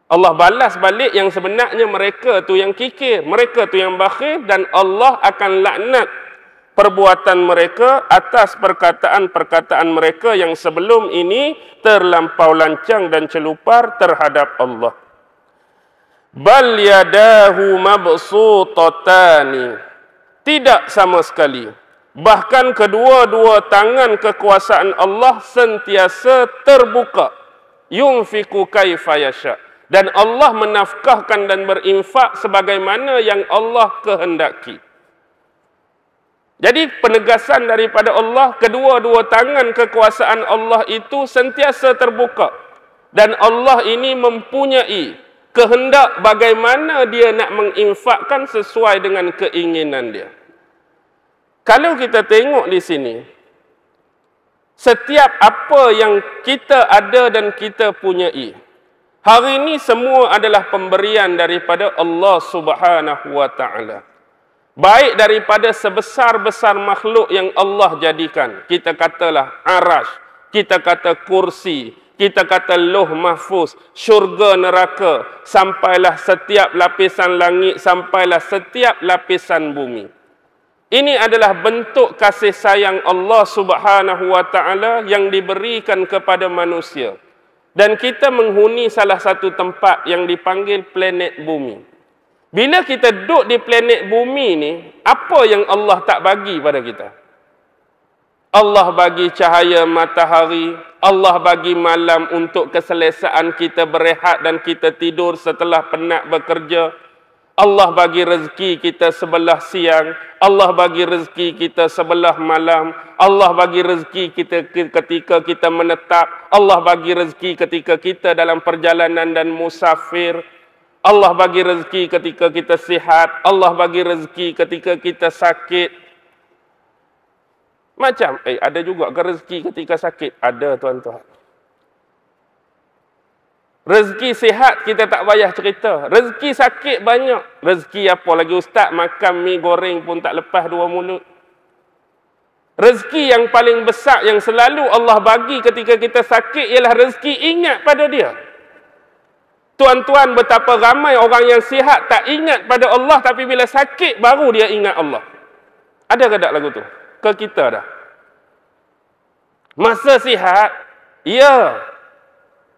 Allah balas balik yang sebenarnya mereka tu yang kikir, mereka tu yang bakhil, dan Allah akan laknat perbuatan mereka atas perkataan-perkataan mereka yang sebelum ini terlampau lancang dan celupar terhadap Allah. Bal yadahu mabsutatani. Tidak sama sekali. Bahkan kedua-dua tangan kekuasaan Allah sentiasa terbuka. Yunfiku kaifa yasha. Dan Allah menafkahkan dan berinfak sebagaimana yang Allah kehendaki. Jadi penegasan daripada Allah, kedua-dua tangan kekuasaan Allah itu sentiasa terbuka. Dan Allah ini mempunyai kehendak bagaimana dia nak menginfakkan sesuai dengan keinginan dia. Kalau kita tengok di sini, setiap apa yang kita ada dan kita punyai, hari ini semua adalah pemberian daripada Allah Subhanahu wa taala. Baik daripada sebesar-besar makhluk yang Allah jadikan. Kita katalah arash, kita kata kursi, kita kata loh mahfuz, syurga neraka, sampailah setiap lapisan langit, sampailah setiap lapisan bumi. Ini adalah bentuk kasih sayang Allah Subhanahu wa taala yang diberikan kepada manusia. Dan kita menghuni salah satu tempat yang dipanggil planet bumi. Bila kita duduk di planet bumi ni, apa yang Allah tak bagi pada kita? Allah bagi cahaya matahari, Allah bagi malam untuk keselesaan kita berehat dan kita tidur setelah penat bekerja. Allah bagi rezeki kita sebelah siang, Allah bagi rezeki kita sebelah malam, Allah bagi rezeki kita ketika kita menetap, Allah bagi rezeki ketika kita dalam perjalanan dan musafir, Allah bagi rezeki ketika kita sihat, Allah bagi rezeki ketika kita sakit. Macam, ada juga ke rezeki ketika sakit? Ada, tuan-tuan. Rezeki sihat kita tak payah cerita. Rezeki sakit banyak. Rezeki apa lagi ustaz, makan mi goreng pun tak lepas dua mulut. Rezeki yang paling besar yang selalu Allah bagi ketika kita sakit ialah rezeki ingat pada dia. Tuan-tuan, betapa ramai orang yang sihat tak ingat pada Allah, tapi bila sakit baru dia ingat Allah. Ada ke tak lagu tu? Ke kita dah? Masa sihat, ya,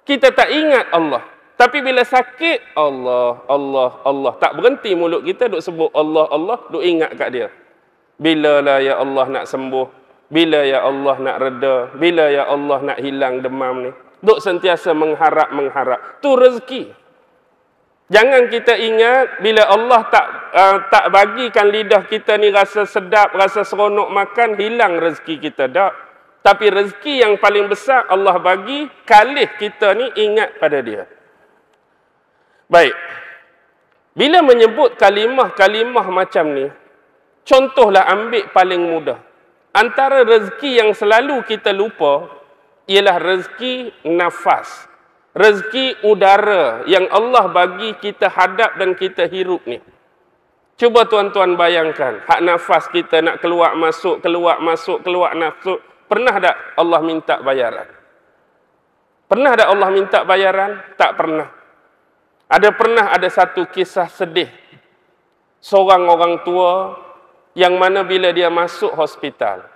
kita tak ingat Allah. Tapi bila sakit, Allah, Allah, Allah. Tak berhenti mulut kita duk sebut Allah, Allah, duk ingat kat dia. Bila lah ya Allah nak sembuh? Bila ya Allah nak reda? Bila ya Allah nak hilang demam ni? Duk sentiasa mengharap. Tu rezeki. Jangan kita ingat bila Allah tak bagikan lidah kita ni rasa sedap, rasa seronok makan, hilang rezeki kita. Tak. Tapi rezeki yang paling besar Allah bagi, kalih kita ni ingat pada dia. Baik. Bila menyebut kalimah-kalimah macam ni, contohlah ambil paling mudah. Antara rezeki yang selalu kita lupa ialah rezeki nafas. Rezeki udara yang Allah bagi kita hadap dan kita hirup ni. Cuba tuan-tuan bayangkan, hak nafas kita nak keluar masuk, keluar masuk, keluar masuk. Pernah tak Allah minta bayaran? Pernah tak Allah minta bayaran? Tak pernah. Pernah ada satu kisah sedih. Seorang orang tua yang mana bila dia masuk hospital.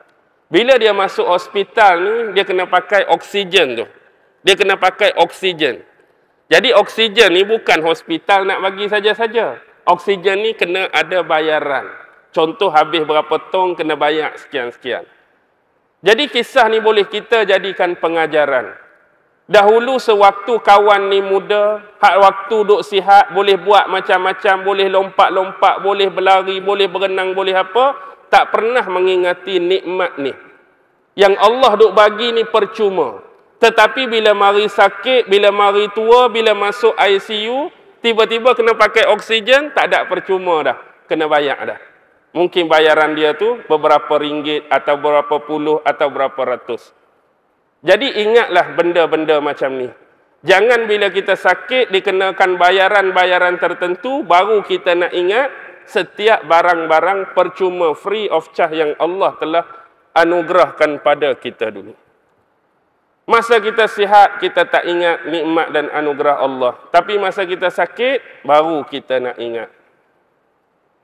Bila dia masuk hospital ni, dia kena pakai oksigen tu. Dia kena pakai oksigen. Jadi oksigen ni bukan hospital nak bagi saja-saja. Oksigen ni kena ada bayaran. Contoh habis berapa tong kena bayar sekian-sekian. Jadi kisah ni boleh kita jadikan pengajaran. Dahulu sewaktu kawan ni muda, hak waktu duk sihat, boleh buat macam-macam, boleh lompat-lompat, boleh berlari, boleh berenang, boleh apa, tak pernah mengingati nikmat ni. Yang Allah duk bagi ni percuma. Tetapi bila mari sakit, bila mari tua, bila masuk ICU, tiba-tiba kena pakai oksigen, tak ada percuma dah. Kena bayar dah. Mungkin bayaran dia tu beberapa ringgit atau berapa puluh atau berapa ratus. Jadi ingatlah benda-benda macam ni. Jangan bila kita sakit dikenakan bayaran-bayaran tertentu, baru kita nak ingat setiap barang-barang percuma, free of charge yang Allah telah anugerahkan pada kita dulu. Masa kita sihat, kita tak ingat nikmat dan anugerah Allah. Tapi masa kita sakit, baru kita nak ingat.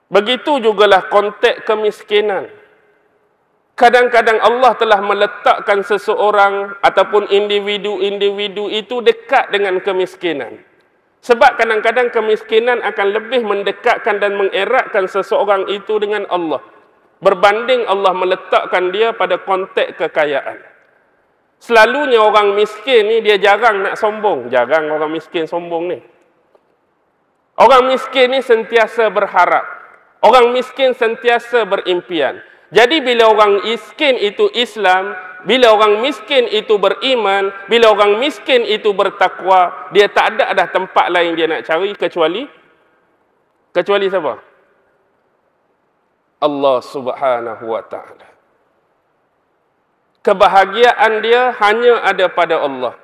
Begitu jugalah konteks kemiskinan. Kadang-kadang Allah telah meletakkan seseorang ataupun individu-individu itu dekat dengan kemiskinan. Sebab kadang-kadang kemiskinan akan lebih mendekatkan dan mengeratkan seseorang itu dengan Allah. Berbanding Allah meletakkan dia pada konteks kekayaan. Selalunya orang miskin ni dia jarang nak sombong. Jarang orang miskin sombong ni. Orang miskin ni sentiasa berharap. Orang miskin sentiasa berimpian. Jadi bila orang miskin itu Islam, bila orang miskin itu beriman, bila orang miskin itu bertakwa, dia tak ada dah tempat lain dia nak cari kecuali siapa? Allah Subhanahu wa taala. Kebahagiaan dia hanya ada pada Allah.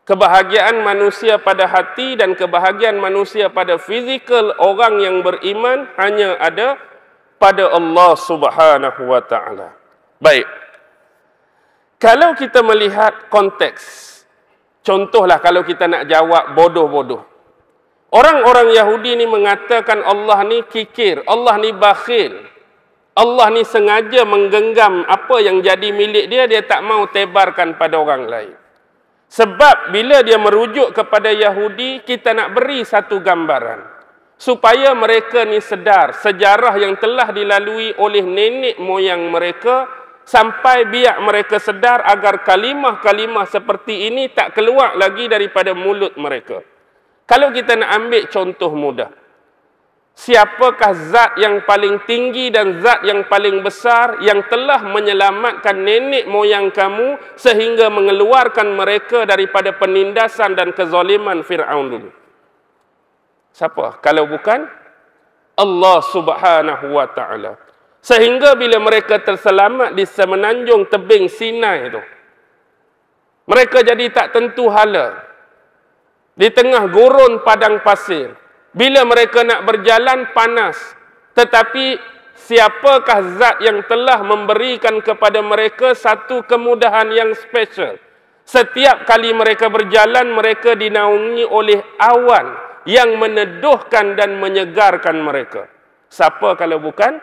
Kebahagiaan manusia pada hati dan kebahagiaan manusia pada fizikal orang yang beriman hanya ada pada Allah Subhanahu wa taala. Baik. Kalau kita melihat konteks, contohlah kalau kita nak jawab bodoh-bodoh. Orang-orang Yahudi ni mengatakan Allah ni kikir, Allah ni bakhil. Allah ni sengaja menggenggam apa yang jadi milik dia, dia tak mau tebarkan pada orang lain. Sebab bila dia merujuk kepada Yahudi, kita nak beri satu gambaran. Supaya mereka ni sedar sejarah yang telah dilalui oleh nenek moyang mereka, sampai biar mereka sedar agar kalimah-kalimah seperti ini tak keluar lagi daripada mulut mereka. Kalau kita nak ambil contoh mudah. Siapakah zat yang paling tinggi dan zat yang paling besar yang telah menyelamatkan nenek moyang kamu sehingga mengeluarkan mereka daripada penindasan dan kezaliman Fir'aun dulu? Siapa? Kalau bukan Allah Subhanahu wa taala. Sehingga bila mereka terselamat di semenanjung tebing Sinai itu, mereka jadi tak tentu hala di tengah gurun padang pasir. Bila mereka nak berjalan panas, tetapi siapakah zat yang telah memberikan kepada mereka satu kemudahan yang special. Setiap kali mereka berjalan, mereka dinaungi oleh awan yang meneduhkan dan menyegarkan mereka. Siapa kalau bukan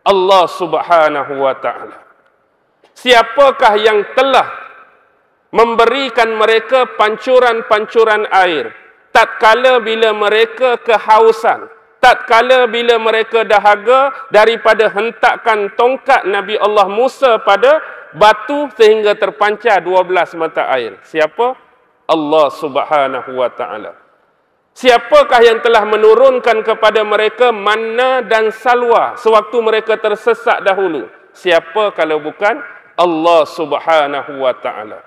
Allah Subhanahu wa ta'ala? Siapakah yang telah memberikan mereka pancuran-pancuran air tatkala bila mereka kehausan, tatkala bila mereka dahaga daripada hentakan tongkat Nabi Allah Musa pada batu sehingga terpancar 12 mata air? Siapa? Allah Subhanahu wa ta'ala. Siapakah yang telah menurunkan kepada mereka manna dan salwa sewaktu mereka tersesat dahulu? Siapa kalau bukan Allah Subhanahu wa ta'ala?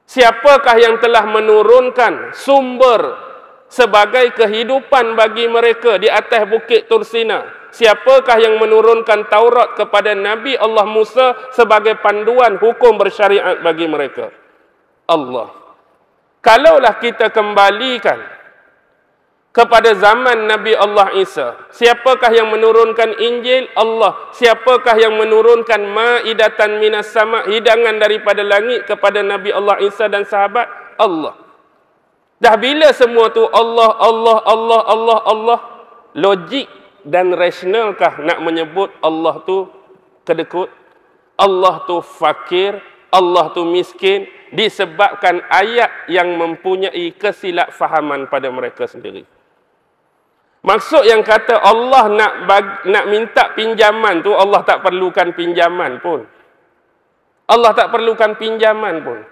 Siapakah yang telah menurunkan sumber sebagai kehidupan bagi mereka di atas bukit Tursina? Siapakah yang menurunkan Taurat kepada Nabi Allah Musa sebagai panduan hukum bersyariat bagi mereka? Allah. Kalaulah kita kembalikan kepada zaman Nabi Allah Isa, siapakah yang menurunkan Injil? Allah. Siapakah yang menurunkan ma'idatan minas sama', hidangan daripada langit kepada Nabi Allah Isa dan sahabat? Allah. Dah bila semua tu Allah, Allah, Allah, Allah, Allah, logik dan rasionalkah nak menyebut Allah tu kedekut? Allah tu fakir, Allah tu miskin, disebabkan ayat yang mempunyai kesilapfahaman pada mereka sendiri. Maksud yang kata Allah nak minta pinjaman tu, Allah tak perlukan pinjaman pun. Allah tak perlukan pinjaman pun.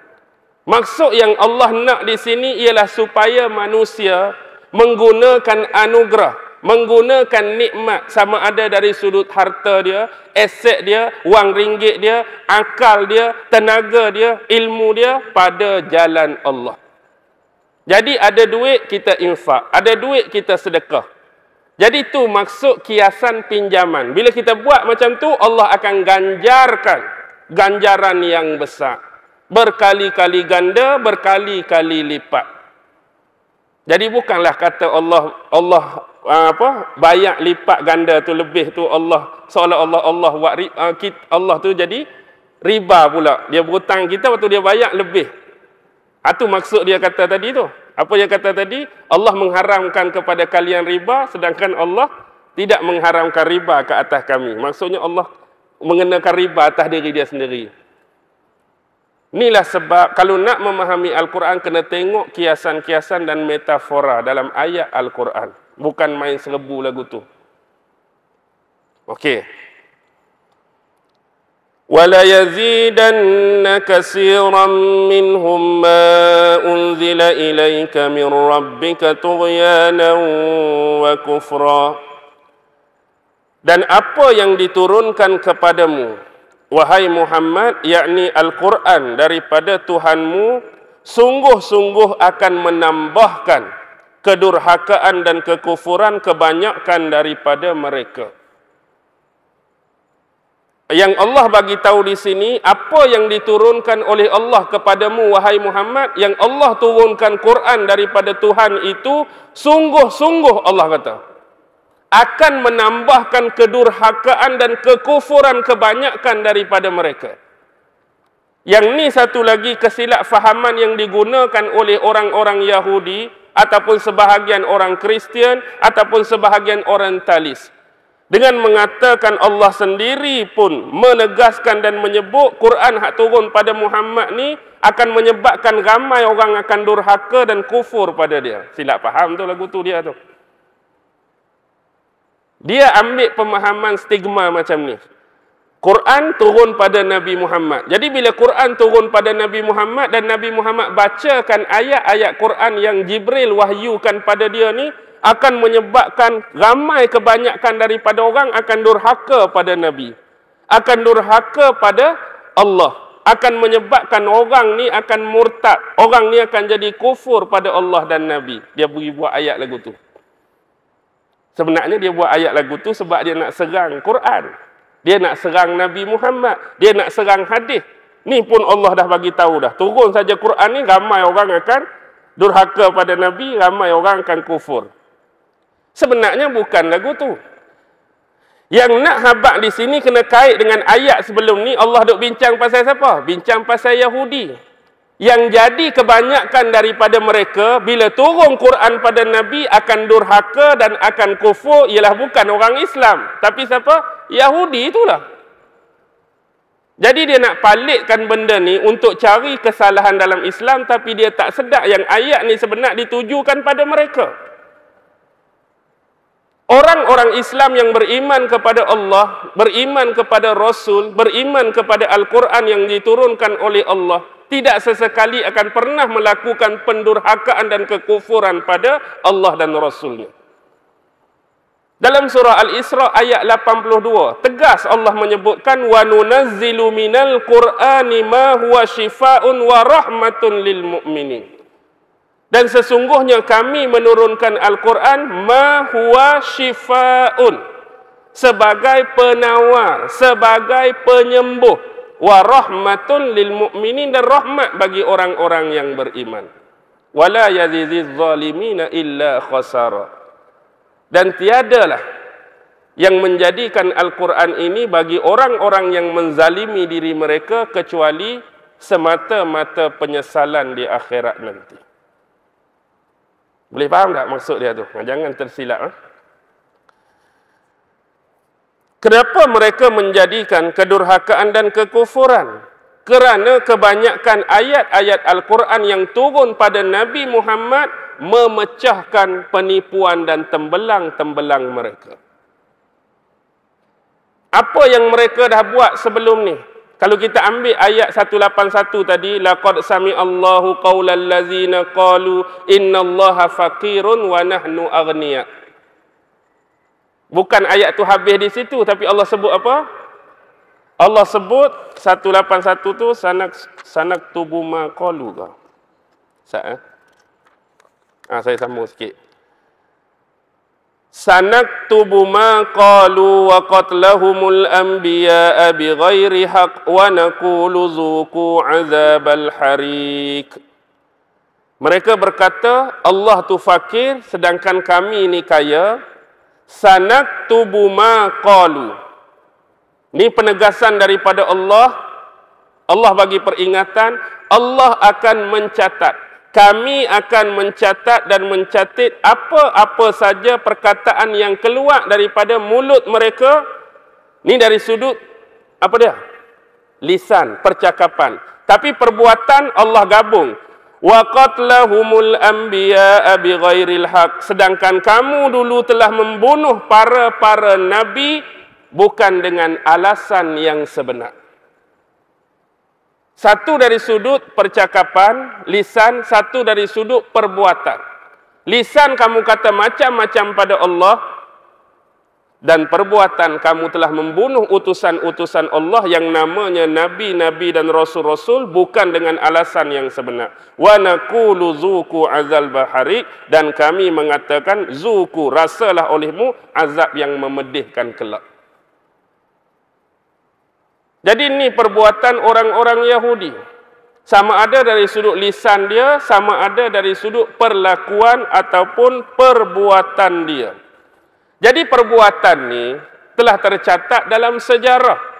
Maksud yang Allah nak di sini ialah supaya manusia menggunakan anugerah, menggunakan nikmat sama ada dari sudut harta dia, aset dia, wang ringgit dia, akal dia, tenaga dia, ilmu dia pada jalan Allah. Jadi ada duit kita infak, ada duit kita sedekah. Jadi itu maksud kiasan pinjaman. Bila kita buat macam tu, Allah akan ganjarkan ganjaran yang besar. Berkali-kali ganda, berkali-kali lipat. Jadi bukanlah kata Allah bayar lipat ganda tu lebih tu Allah seolah-olah Allah tu jadi riba pula. Dia berhutang kita waktu dia bayar lebih. Itu maksud dia kata tadi tu. Apa yang kata tadi? Allah mengharamkan kepada kalian riba, sedangkan Allah tidak mengharamkan riba ke atas kami. Maksudnya Allah mengenakan riba atas diri dia sendiri. Inilah sebab kalau nak memahami Al-Quran, kena tengok kiasan-kiasan dan metafora dalam ayat Al-Quran. Bukan main serbu lagu tu. Okey. وَلَا يَزِيدَنَّ كَثِيرًا مِّنْهُمْ مَا أُنْزِلَ إِلَيْكَ مِنْ رَبِّكَ طُغْيَانًا وَكُفْرًا. Dan apa yang diturunkan kepadamu, wahai Muhammad, yakni Al-Quran daripada Tuhanmu, sungguh-sungguh akan menambahkan kedurhakaan dan kekufuran kebanyakan daripada mereka. Yang Allah bagi tahu di sini, apa yang diturunkan oleh Allah kepadamu, wahai Muhammad, yang Allah turunkan Quran daripada Tuhan itu, sungguh-sungguh Allah kata, akan menambahkan kedurhakaan dan kekufuran kebanyakan daripada mereka. Yang ni satu lagi kesilapfahaman yang digunakan oleh orang-orang Yahudi, ataupun sebahagian orang Kristian, ataupun sebahagian Orientalis. Dengan mengatakan Allah sendiri pun menegaskan dan menyebut Quran hak turun pada Muhammad ni akan menyebabkan ramai orang akan durhaka dan kufur pada dia. Silap faham tu lagu tu dia tu. Dia ambil pemahaman stigma macam ni. Quran turun pada Nabi Muhammad. Jadi bila Quran turun pada Nabi Muhammad dan Nabi Muhammad bacakan ayat-ayat Quran yang Jibril wahyukan pada dia ni, akan menyebabkan ramai kebanyakan daripada orang akan durhaka pada Nabi. Akan durhaka pada Allah. Akan menyebabkan orang ni akan murtad. Orang ni akan jadi kufur pada Allah dan Nabi. Dia pergi buat ayat lagu tu. Sebenarnya dia buat ayat lagu tu sebab dia nak serang Quran. Dia nak serang Nabi Muhammad. Dia nak serang hadis. Ni pun Allah dah bagi tahu dah. Turun saja Quran ni, ramai orang akan durhaka pada Nabi, ramai orang akan kufur. Sebenarnya bukan lagu tu. Yang nak habaq di sini kena kait dengan ayat sebelum ni. Allah duk bincang pasal siapa? Bincang pasal Yahudi. Yang jadi kebanyakan daripada mereka, bila turun Quran pada Nabi, akan durhaka dan akan kufur, ialah bukan orang Islam. Tapi siapa? Yahudi itulah. Jadi dia nak palitkan benda ni untuk cari kesalahan dalam Islam, tapi dia tak sedar yang ayat ni sebenarnya ditujukan pada mereka. Orang-orang Islam yang beriman kepada Allah, beriman kepada Rasul, beriman kepada Al-Quran yang diturunkan oleh Allah, tidak sesekali akan pernah melakukan pendurhakaan dan kekufuran pada Allah dan Rasulnya. Dalam surah Al-Isra ayat 82, tegas Allah menyebutkan wa nunazzilu minal Qur'ani ma huwa shifaa'un wa rahmatun lil mu'minin. Dan sesungguhnya kami menurunkan Al-Quran ma huwa shifaa'un, sebagai penawar, sebagai penyembuh, wa rahmatun lil mu'minin, dan rahmat bagi orang-orang yang beriman. Wala yaziziz zalimina illa khasara. Dan tiadalah yang menjadikan Al-Quran ini bagi orang-orang yang menzalimi diri mereka kecuali semata-mata penyesalan di akhirat nanti. Boleh faham tak maksud dia tu? Jangan tersilap. Kenapa mereka menjadikan kedurhakaan dan kekufuran? Kerana kebanyakan ayat-ayat Al-Quran yang turun pada Nabi Muhammad memecahkan penipuan dan tembelang-tembelang mereka. Apa yang mereka dah buat sebelum ni? Kalau kita ambil ayat 181 tadi, laqad sami'allahu qaulal ladzina qalu innallaha faqirun wa nahnu aghnia. Bukan ayat tu habis di situ, tapi Allah sebut apa? Allah sebut 181 tu sanak tubu ma qalu ke? Saya sambung sikit. Sanaktubu ma qalu wa qatlahumul anbiya'a bighairi haqq wa naqulu zuqu azabal harik. Mereka berkata Allah tu fakir sedangkan kami ni kaya. Sanaktubu ma qalu. Ini penegasan daripada Allah. Allah bagi peringatan, Allah akan mencatat. Kami akan mencatat dan mencatat apa-apa saja perkataan yang keluar daripada mulut mereka. Ini dari sudut, apa dia? Lisan, percakapan. Tapi perbuatan Allah gabung. Wa qatlahumul anbiya'a bighairil haq. Sedangkan kamu dulu telah membunuh para nabi bukan dengan alasan yang sebenar. Satu dari sudut percakapan, lisan, satu dari sudut perbuatan. Lisan kamu kata macam-macam pada Allah, dan perbuatan kamu telah membunuh utusan-utusan Allah yang namanya nabi-nabi dan rasul-rasul bukan dengan alasan yang sebenar. Wa naqulu zuqu azal bahari, dan kami mengatakan zuqu, rasalah olehmu azab yang memedihkan kelak. Jadi ini perbuatan orang-orang Yahudi. Sama ada dari sudut lisan dia, sama ada dari sudut perlakuan ataupun perbuatan dia. Jadi perbuatan ni telah tercatat dalam sejarah.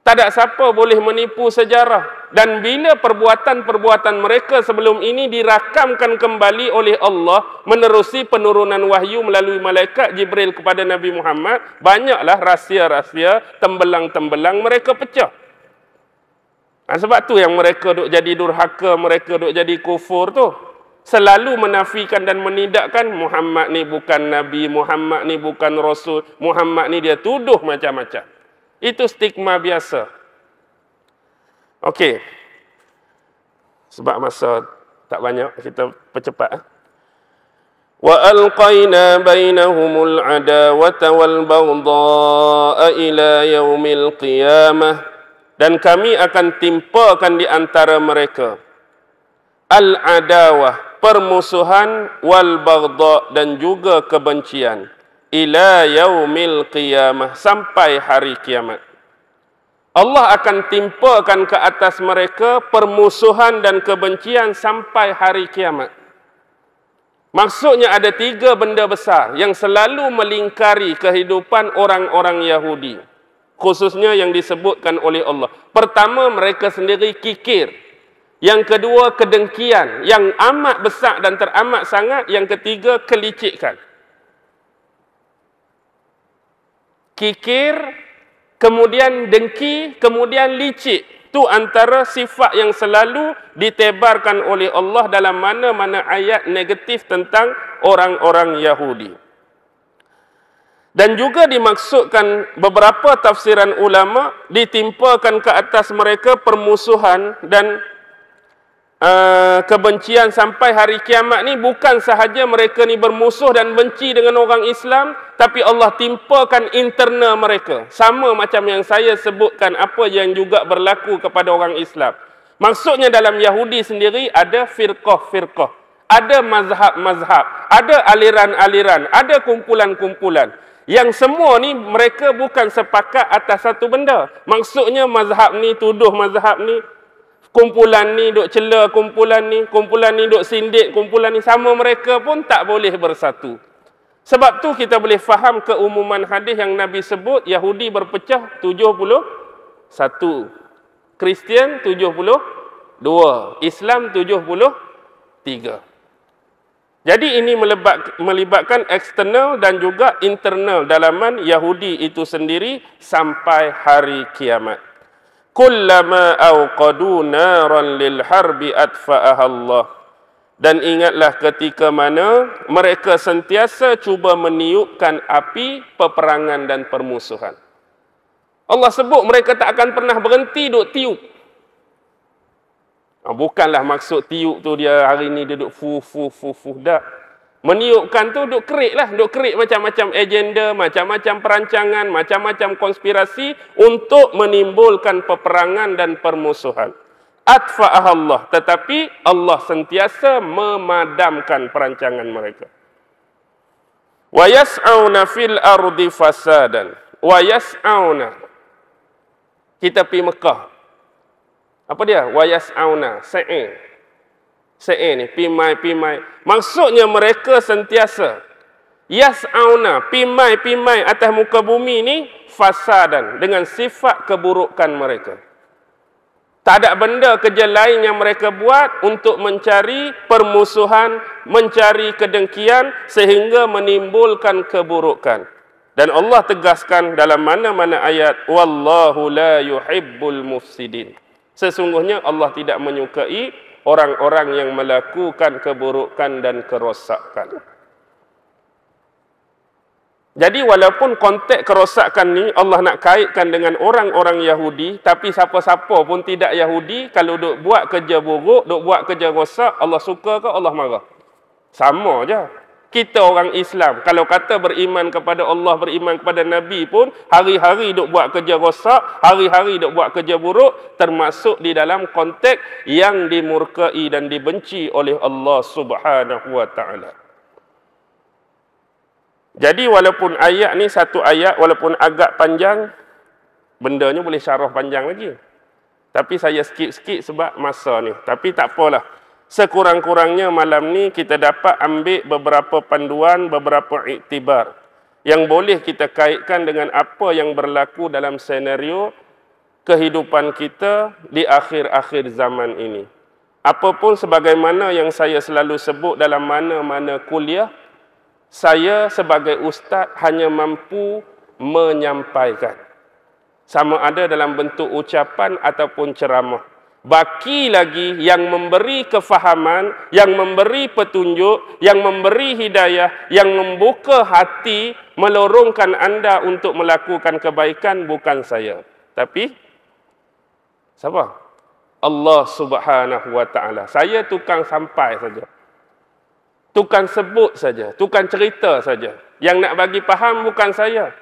Tak ada siapa boleh menipu sejarah. Dan bila perbuatan-perbuatan mereka sebelum ini dirakamkan kembali oleh Allah menerusi penurunan wahyu melalui malaikat Jibril kepada Nabi Muhammad, banyaklah rahsia-rahsia, tembelang-tembelang mereka pecah. Sebab tu yang mereka duk jadi durhaka, mereka duk jadi kufur tu. Selalu menafikan dan menidakkan Muhammad ni bukan Nabi, Muhammad ni bukan Rasul, Muhammad ni dia tuduh macam-macam. Itu stigma biasa. Okey. Sebab masa tak banyak, kita percepat. Wa alqaina bainahumul adawata wal baghdha'a ila yaumil qiyamah. Dan kami akan timpakan di antara mereka al-adawah, permusuhan, wal baghdha', dan juga kebencian. Ila yaumil qiyamah, sampai hari kiamat. Allah akan timpakan ke atas mereka permusuhan dan kebencian sampai hari kiamat. Maksudnya ada 3 benda besar yang selalu melingkari kehidupan orang-orang Yahudi. Khususnya yang disebutkan oleh Allah. Pertama, mereka sendiri kikir. Yang kedua, kedengkian. Yang amat besar dan teramat sangat. Yang ketiga, kelicikan. Kikir, kemudian dengki, kemudian licik. Itu antara sifat yang selalu ditebarkan oleh Allah dalam mana-mana ayat negatif tentang orang-orang Yahudi. Dan juga dimaksudkan beberapa tafsiran ulama ditimpakan ke atas mereka permusuhan dan kebencian sampai hari kiamat ni. Bukan sahaja mereka ni bermusuh dan benci dengan orang Islam, tapi Allah timpakan internal mereka. Sama macam yang saya sebutkan apa yang juga berlaku kepada orang Islam. Maksudnya dalam Yahudi sendiri ada firqah-firqah, ada mazhab-mazhab, ada aliran-aliran, ada kumpulan-kumpulan. Yang semua ni mereka bukan sepakat atas satu benda. Maksudnya mazhab ni tuduh mazhab ni, kumpulan ni duk cela kumpulan ni duk sindik kumpulan ni, sama mereka pun tak boleh bersatu. Sebab tu kita boleh faham keumuman hadis yang Nabi sebut, Yahudi berpecah 71, Kristian 72, Islam 73. Jadi ini melibatkan eksternal dan juga internal dalaman Yahudi itu sendiri sampai hari kiamat. Kullama awqadu naran lil harbi atfa'aha Allah. Dan ingatlah ketika mana mereka sentiasa cuba meniupkan api peperangan dan permusuhan. Allah sebut mereka tak akan pernah berhenti duk tiup. Bukanlah maksud tiup tu dia hari ni dia duk fu dah. Meniupkan tu duk kerik lah, duk kerik macam-macam agenda, macam-macam perancangan, macam-macam konspirasi untuk menimbulkan peperangan dan permusuhan. Atfa'ah Allah, tetapi Allah sentiasa memadamkan perancangan mereka. Wa yas'auna fil ardi fasadan. Wa yas'auna. Kita pergi Mekah. Apa dia? Wa yas'auna, sa'i ni, pimai. Maksudnya mereka sentiasa yas'auna, pimai atas muka bumi ni fasadan, dengan sifat keburukan mereka. Tak ada benda kerja lain yang mereka buat untuk mencari permusuhan, mencari kedengkian sehingga menimbulkan keburukan. Dan Allah tegaskan dalam mana-mana ayat, wallahu la yuhibbul mufsidin. Sesungguhnya Allah tidak menyukai orang-orang yang melakukan keburukan dan kerosakan. Jadi walaupun konteks kerosakan ni Allah nak kaitkan dengan orang-orang Yahudi, tapi siapa-siapa pun tidak Yahudi, kalau duk buat kerja buruk, duk buat kerja rosak, Allah suka ke Allah marah? Sama je. Kita orang Islam, kalau kata beriman kepada Allah, beriman kepada Nabi pun, hari-hari duk buat kerja rosak, hari-hari duk buat kerja buruk, termasuk di dalam konteks yang dimurkai dan dibenci oleh Allah Subhanahu wa ta'ala. Jadi walaupun ayat ni satu ayat, walaupun agak panjang, bendanya boleh syarah panjang lagi. Tapi saya skip-skip sebab masa ni. Tapi tak apalah. Sekurang-kurangnya malam ni kita dapat ambil beberapa panduan, beberapa iktibar yang boleh kita kaitkan dengan apa yang berlaku dalam senario kehidupan kita di akhir-akhir zaman ini. Apapun sebagaimana yang saya selalu sebut dalam mana-mana kuliah, saya sebagai ustaz hanya mampu menyampaikan. Sama ada dalam bentuk ucapan ataupun ceramah. Baki lagi yang memberi kefahaman, yang memberi petunjuk, yang memberi hidayah, yang membuka hati, melorongkan anda untuk melakukan kebaikan bukan saya. Tapi, siapa? Allah Subhanahu wa ta'ala. Saya tukang sampai saja. Tukang sebut saja, tukang cerita saja. Yang nak bagi faham bukan saya.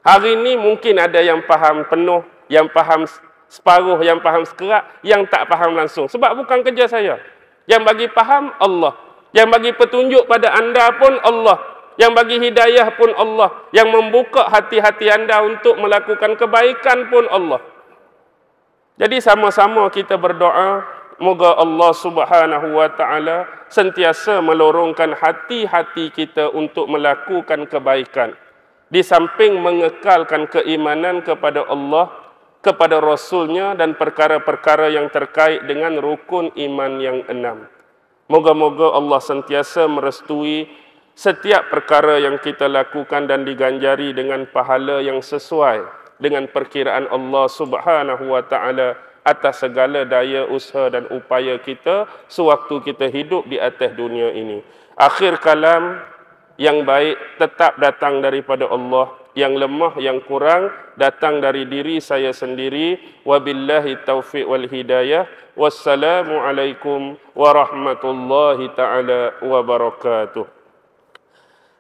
Hari ini mungkin ada yang faham penuh, yang faham separuh, yang faham sekerat, yang tak faham langsung. Sebab bukan kerja saya. Yang bagi faham Allah. Yang bagi petunjuk pada anda pun Allah. Yang bagi hidayah pun Allah. Yang membuka hati-hati anda untuk melakukan kebaikan pun Allah. Jadi sama-sama kita berdoa, Moga Allah Subhanahu wa taala sentiasa melorongkan hati-hati kita untuk melakukan kebaikan. Di samping mengekalkan keimanan kepada Allah, kepada Rasul-Nya dan perkara-perkara yang terkait dengan rukun iman yang 6. Moga-moga Allah sentiasa merestui setiap perkara yang kita lakukan dan diganjari dengan pahala yang sesuai dengan perkiraan Allah Subhanahu wa taala atas segala daya usaha dan upaya kita sewaktu kita hidup di atas dunia ini. Akhir kalam, yang baik tetap datang daripada Allah, yang lemah, yang kurang datang dari diri saya sendiri. Wabillahi taufiq wal hidayah. Wassalamualaikum warahmatullahi taala wabarakatuh.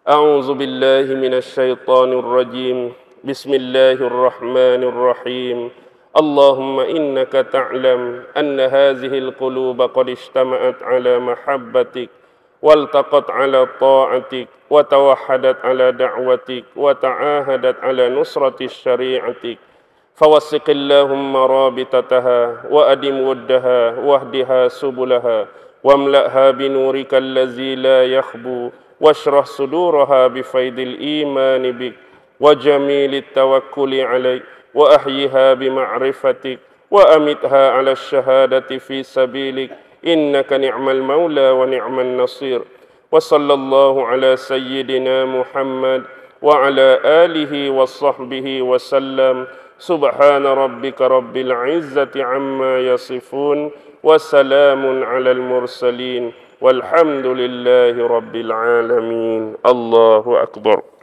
A'udzu billahi minasyaitonir rajim. Bismillahirrahmanirrahim. اللهم إنك تعلم أن هذه القلوب قد اجتمعت على محبتك والتقت على طاعتك وتوحدت على دعوتك وتعاهدت على نصرة شريعتك فوثق اللهم رابطتها وأدم ودها واهدها سبلها واملأها بنورك الذي لا يخبو واشرح صدورها بفيض الإيمان بك وجميل التوكل عليك وأحيها بمعرفتك وأمتها على الشهادة في سبيلك إنك نعم المولى ونعم النصير وصلى الله على سيدنا محمد وعلى آله وصحبه وسلم سبحان ربك رب العزة عما يصفون وسلام على المرسلين والحمد لله رب العالمين الله أكبر.